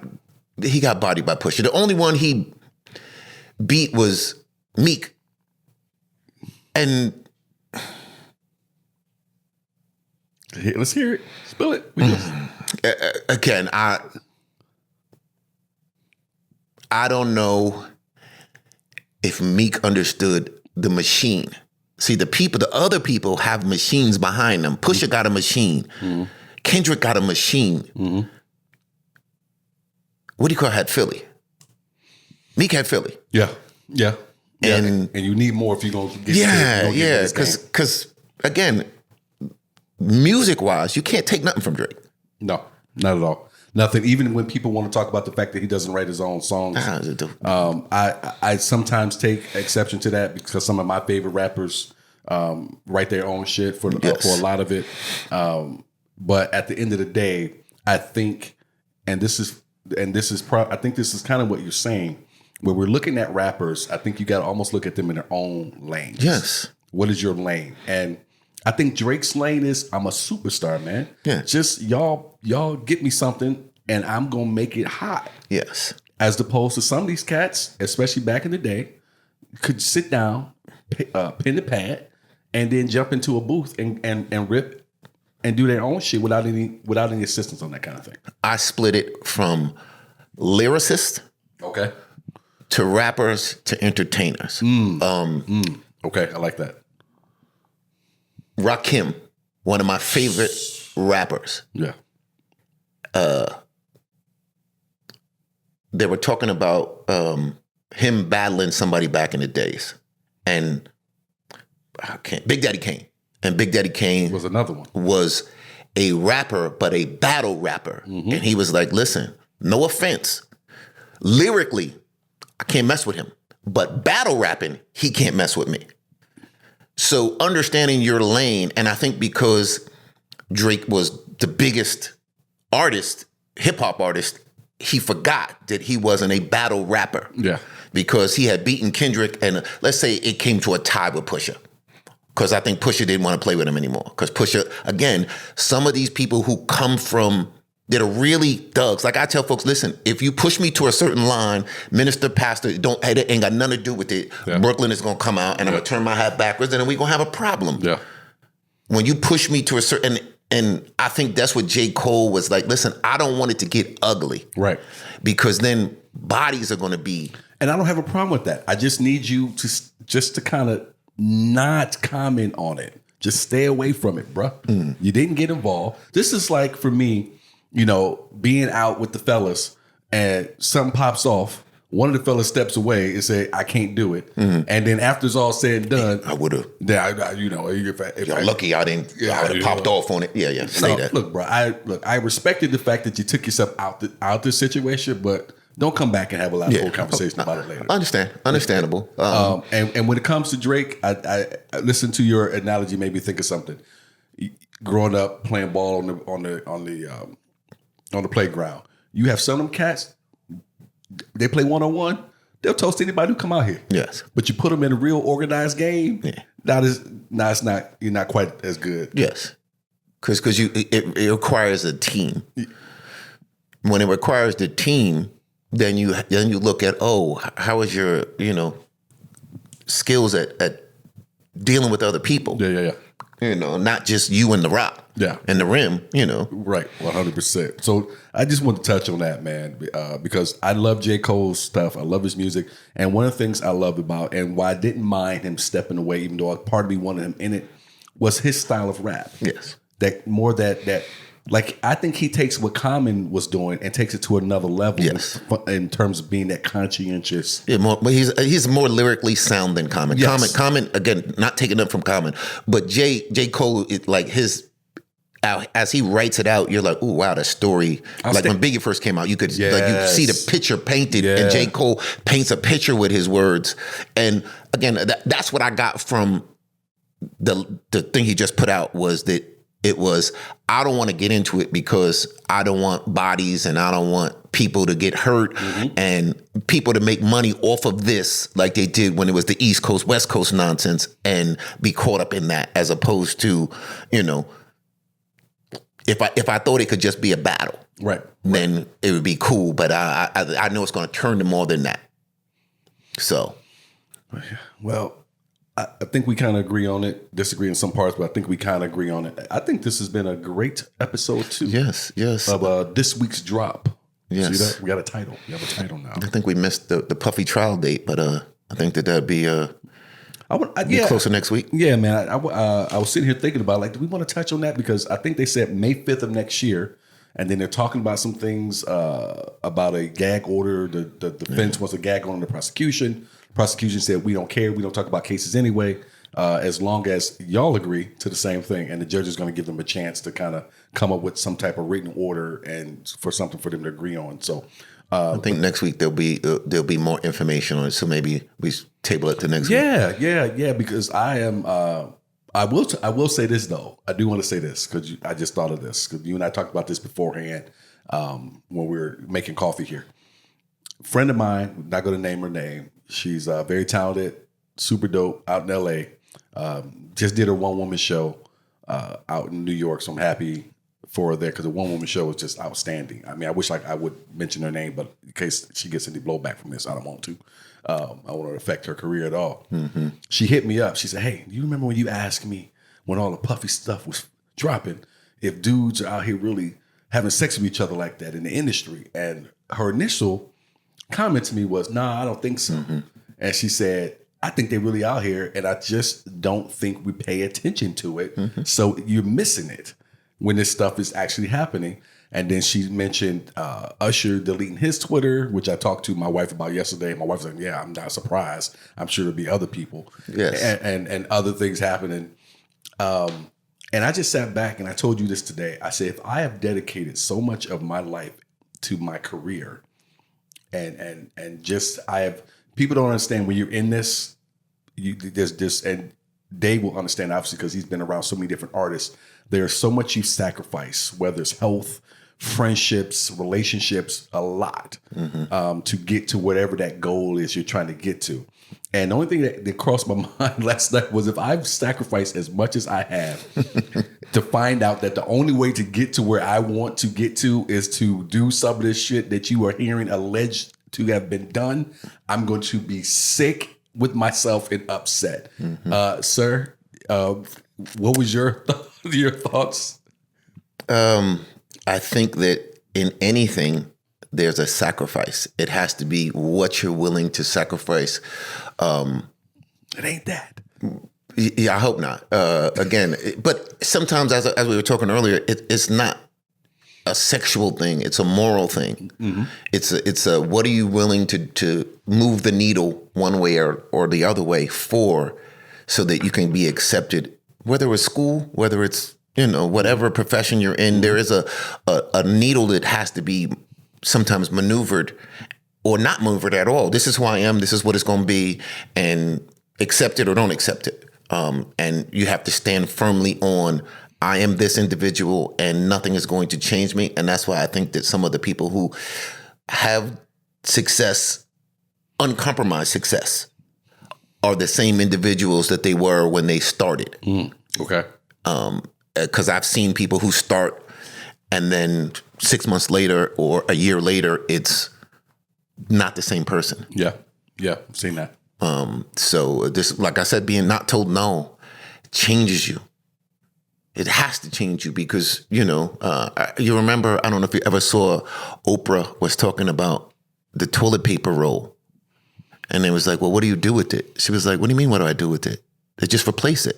He got bodied by Pusha. The only one he beat was Meek. And let's hear it. Spill it. Again, I don't know if Meek understood the machine. See, the other people have machines behind them. Pusha got a machine. Mm-hmm. Kendrick got a machine. Mm-hmm. What do you call had Philly? Meek had Philly. Yeah. And you need more if you're going to get because again, music-wise, you can't take nothing from Drake. No, not at all. Nothing. Even when people want to talk about the fact that he doesn't write his own songs, I sometimes take exception to that because some of my favorite rappers write their own shit for a lot of it. But at the end of the day, I think, I think this is kind of what you're saying. When we're looking at rappers, I think you got to almost look at them in their own lanes. Yes. What is your lane? And I think Drake's lane is I'm a superstar, man. Yeah. Just y'all get me something and I'm gonna make it hot. Yes. As opposed to some of these cats, especially back in the day, could sit down, pen the pad, and then jump into a booth and rip and do their own shit without any assistance on that kind of thing. I split it from lyricists, okay, to rappers to entertainers. Okay, I like that. Rakim, one of my favorite rappers. Yeah. They were talking about him battling somebody back in the days. And Big Daddy Kane. And Big Daddy Kane was another one. Was a rapper, but a battle rapper. Mm-hmm. And he was like, listen, no offense. Lyrically, I can't mess with him. But battle rapping, he can't mess with me. So understanding your lane, and I think because Drake was the biggest artist, hip-hop artist, he forgot that he wasn't a battle rapper. Yeah. Because he had beaten Kendrick, and let's say it came to a tie with Pusha. Because I think Pusha didn't want to play with him anymore. Because Pusha, again, some of these people who come from, that are really thugs. Like I tell folks, listen, if you push me to a certain line, minister, pastor, it ain't got nothing to do with it. Yeah. Brooklyn is going to come out and I'm going to turn my hat backwards and then we're going to have a problem. Yeah. When you push me to a certain, and I think that's what J. Cole was like, listen, I don't want it to get ugly. Right. Because then bodies are going to be. And I don't have a problem with that. I just need you to kind of not comment on it. Just stay away from it, bro. Mm. You didn't get involved. This is like, for me, being out with the fellas and something pops off. One of the fellas steps away and say, I can't do it. Mm-hmm. And then after it's all said and done, I would have. If you're lucky I didn't. I would have popped off on it. Yeah. Say that. Look, bro. I respected the fact that you took yourself out this situation, but don't come back and have a lot of full conversation about it later. Understandable. And when it comes to Drake, I listened to your analogy, made me think of something. Growing up playing ball on the playground, you have some of them cats. They play 1-on-1. They'll toast anybody who come out here. Yes, but you put them in a real organized game. Yeah. It's not. You're not quite as good. Yes, because it requires a team. Yeah. When it requires the team, then you look at how is your skills at dealing with other people. Yeah. Not just you and the rock. Yeah. And the rim, Right, 100%. So I just want to touch on that, man, because I love J. Cole's stuff. I love his music. And one of the things I love about, and why I didn't mind him stepping away, even though part of me wanted him in it, was his style of rap. Yes. Like, I think he takes what Common was doing and takes it to another level. Yes. In terms of being that conscientious. Yeah, but he's more lyrically sound than Common. Yes. Common, again, not taking up from Common, but J. Cole, like his, as he writes it out, you're like, oh wow, the story. When Biggie first came out, you could you see the picture painted, and J. Cole paints a picture with his words. And again, that's what I got from the thing he just put out, was that it was, I don't want to get into it because I don't want bodies and I don't want people to get hurt and people to make money off of this like they did when it was the East Coast, West Coast nonsense, and be caught up in that, as opposed to, if I thought it could just be a battle, right, then it would be cool. But I know it's going to turn to more than that. So, well, I think we kind of agree on it. Disagree in some parts, but I think we kind of agree on it. I think this has been a great episode too. Yes. Of this week's drop. Yes. See that? We got a title. We have a title now. I think we missed the Puffy trial date, but I think that'd be be closer next week. Yeah, man. I was sitting here thinking about, like, do we want to touch on that? Because I think they said May 5th of next year, and then they're talking about some things about a gag order. The defense wants a gag order on the prosecution. Prosecution said, we don't care. We don't talk about cases anyway, as long as y'all agree to the same thing. And the judge is going to give them a chance to kind of come up with some type of written order and for something for them to agree on. So I think next week there'll be more information on it. So maybe we table it to next week. Yeah. Because I am. I will say this though. I do want to say this because I just thought of this because you and I talked about this beforehand when we were making coffee here. Friend of mine, not going to name her name. She's very talented, super dope, out in L.A. Just did her one-woman show out in New York, so I'm happy for her there because the one-woman show was just outstanding. I mean, I wish I would mention her name, but in case she gets any blowback from this, I don't want to. I don't want to affect her career at all. Mm-hmm. She hit me up. She said, hey, you remember when you asked me when all the puffy stuff was dropping, if dudes are out here really having sex with each other like that in the industry? And her initial comment to me was, nah, I don't think so. Mm-hmm. And she said, I think they're really out here, and I just don't think we pay attention to it. Mm-hmm. So you're missing it when this stuff is actually happening. And then she mentioned Usher deleting his Twitter, which I talked to my wife about yesterday. My wife's like, yeah, I'm not surprised. I'm sure there'll be other people. Yes. And other things happening. And I just sat back and I told you this today. I said, if I have dedicated so much of my life to my career, and just people don't understand when you're in this, there's this, and Dave will understand obviously because he's been around so many different artists. There's so much you sacrifice, whether it's health, friendships, relationships, a lot to get to whatever that goal is you're trying to get to. And the only thing that crossed my mind last night was if I've sacrificed as much as I have to find out that the only way to get to where I want to get to is to do some of this shit that you are hearing alleged to have been done, I'm going to be sick with myself and upset. Mm-hmm. Sir, what was your thoughts? I think that in anything, there's a sacrifice. It has to be what you're willing to sacrifice. It ain't that. Yeah, I hope not. Again, but sometimes, as we were talking earlier, it's not a sexual thing. It's a moral thing. Mm-hmm. It's a what are you willing to move the needle one way or the other way for, so that you can be accepted, whether it's school, whether it's whatever profession you're in. There is a needle that has to be sometimes maneuvered or not maneuvered at all. This is who I am. This is what it's going to be, and accept it or don't accept it. And you have to stand firmly on, I am this individual and nothing is going to change me. And that's why I think that some of the people who have success, uncompromised success, are the same individuals that they were when they started. Okay. Because I've seen people who start and then 6 months later or a year later, it's not the same person. Yeah. I've seen that. So this, like I said, being not told no changes you. It has to change you because, you remember, I don't know if you ever saw Oprah was talking about the toilet paper roll. And it was like, well, what do you do with it? She was like, what do you mean, what do I do with it? They just replace it.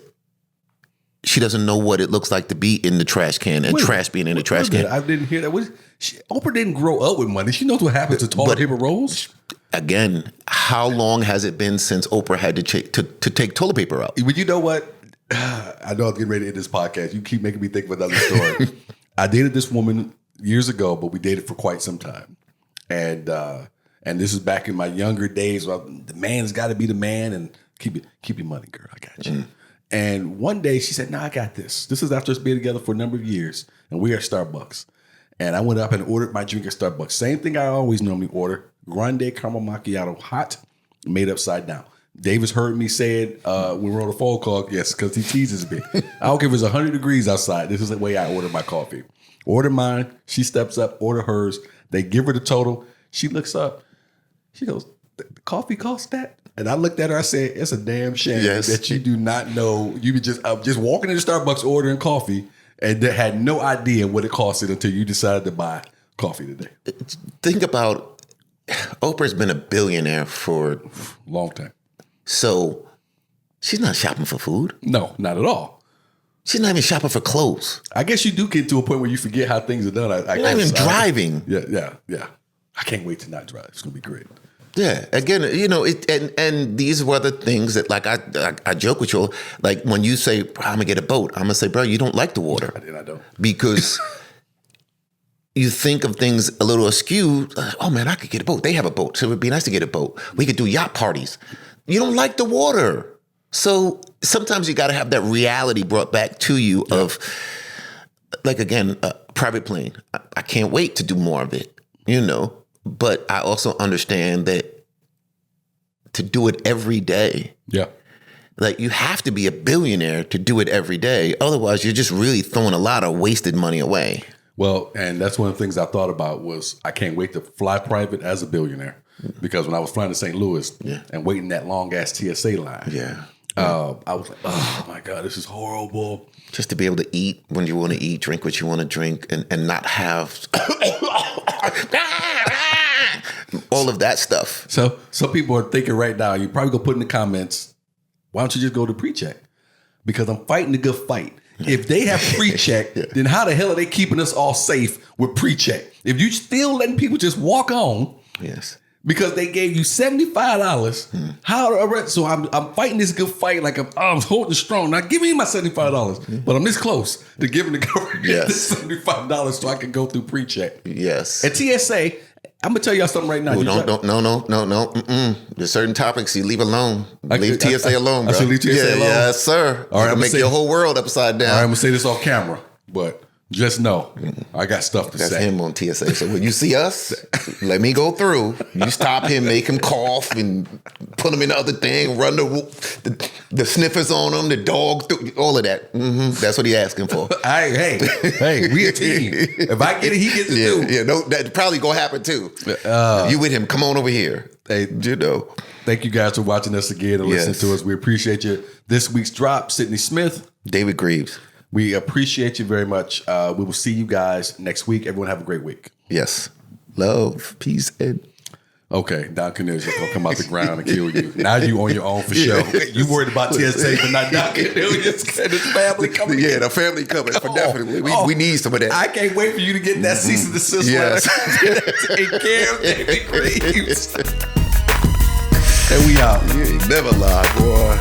She doesn't know what it looks like to be in the trash can and trash being in the trash can. I didn't hear that. Oprah didn't grow up with money. She knows what happens to toilet paper rolls. Again, how long has it been since Oprah had to take toilet paper out? But you know what? I know I'm getting ready to end this podcast. You keep making me think of another story. I dated this woman years ago, but we dated for quite some time. And this is back in my younger days. Well, the man's got to be the man and keep your money, girl. I got you. And one day she said, I got this. This is after us being together for a number of years. And we are at Starbucks. And I went up and ordered my drink at Starbucks. Same thing I always normally order. Grande caramel macchiato, hot, made upside down. Davis heard me say it when we were on a phone call. Yes, because he teases me. I don't care if it's 100 degrees outside. This is the way I order my coffee. Order mine. She steps up, order hers. They give her the total. She looks up. She goes, the coffee cost that? And I looked at her. I said, it's a damn shame that you do not know. You be just walking into Starbucks ordering coffee and had no idea what it costed until you decided to buy coffee today. Think about, Oprah's been a billionaire for long time. So she's not shopping for food. No, not at all. She's not even shopping for clothes. I guess you do get to a point where you forget how things are done. You're not even driving. Yeah. I can't wait to not drive. It's gonna be great. Yeah. Again, and these were the things that, like, I joke with you. Like, when you say, I'm gonna get a boat, I'm gonna say, bro, you don't like the water. I don't. Because you think of things a little askew. Oh man, I could get a boat. They have a boat, so it would be nice to get a boat. We could do yacht parties. You don't like the water. So sometimes you got to have that reality brought back to you of, like, again, a private plane. I can't wait to do more of it, But I also understand that to do it every day. Yeah. Like, you have to be a billionaire to do it every day. Otherwise, you're just really throwing a lot of wasted money away. Well, and that's one of the things I thought about was I can't wait to fly private as a billionaire. Because when I was flying to St. Louis and waiting that long-ass TSA line, I was like, oh, my God, this is horrible. Just to be able to eat when you want to eat, drink what you want to drink, and not have all of that stuff. So some people are thinking right now, you probably go put in the comments, why don't you just go to pre-check? Because I'm fighting a good fight. If they have pre-check, then how the hell are they keeping us all safe with pre-check? If you still letting people just walk on, because they gave you $75, so I'm fighting this good fight like I'm holding strong. Now give me my $75, but I'm this close to giving the government this $75 so I can go through pre-check. Yes. At TSA, I'm gonna tell y'all something right now. No. There's certain topics you leave alone. Leave TSA alone, bro. I should leave TSA alone? Yes, sir. All right, I'm make your whole world upside down. All right, I'm gonna say this off camera, but just know I got stuff to say. That's him on TSA. So when you see us, let me go through. You stop him, make him cough, and put him in the other thing, run the sniffers on him, the dog, all of that. That's what he's asking for. Hey, we a team. If I get it, he gets it too. Yeah, no, that's probably gonna happen too. You with him? Come on over here. Hey, thank you guys for watching us again and listening to us. We appreciate you. This week's drop, Sidney Smith, David Greaves. We appreciate you very much. We will see you guys next week. Everyone have a great week. Yes. Love, peace, and... Okay, Don Cornelius is going to come out the ground and kill you. Now you on your own for sure. You worried about TSA, but not Don Cornelius and his family coming. Yeah, the family coming, for definitely. We need some of that. I can't wait for you to get that cease and desist letter. Take care of David Greaves. And we out. You ain't never lied, boy.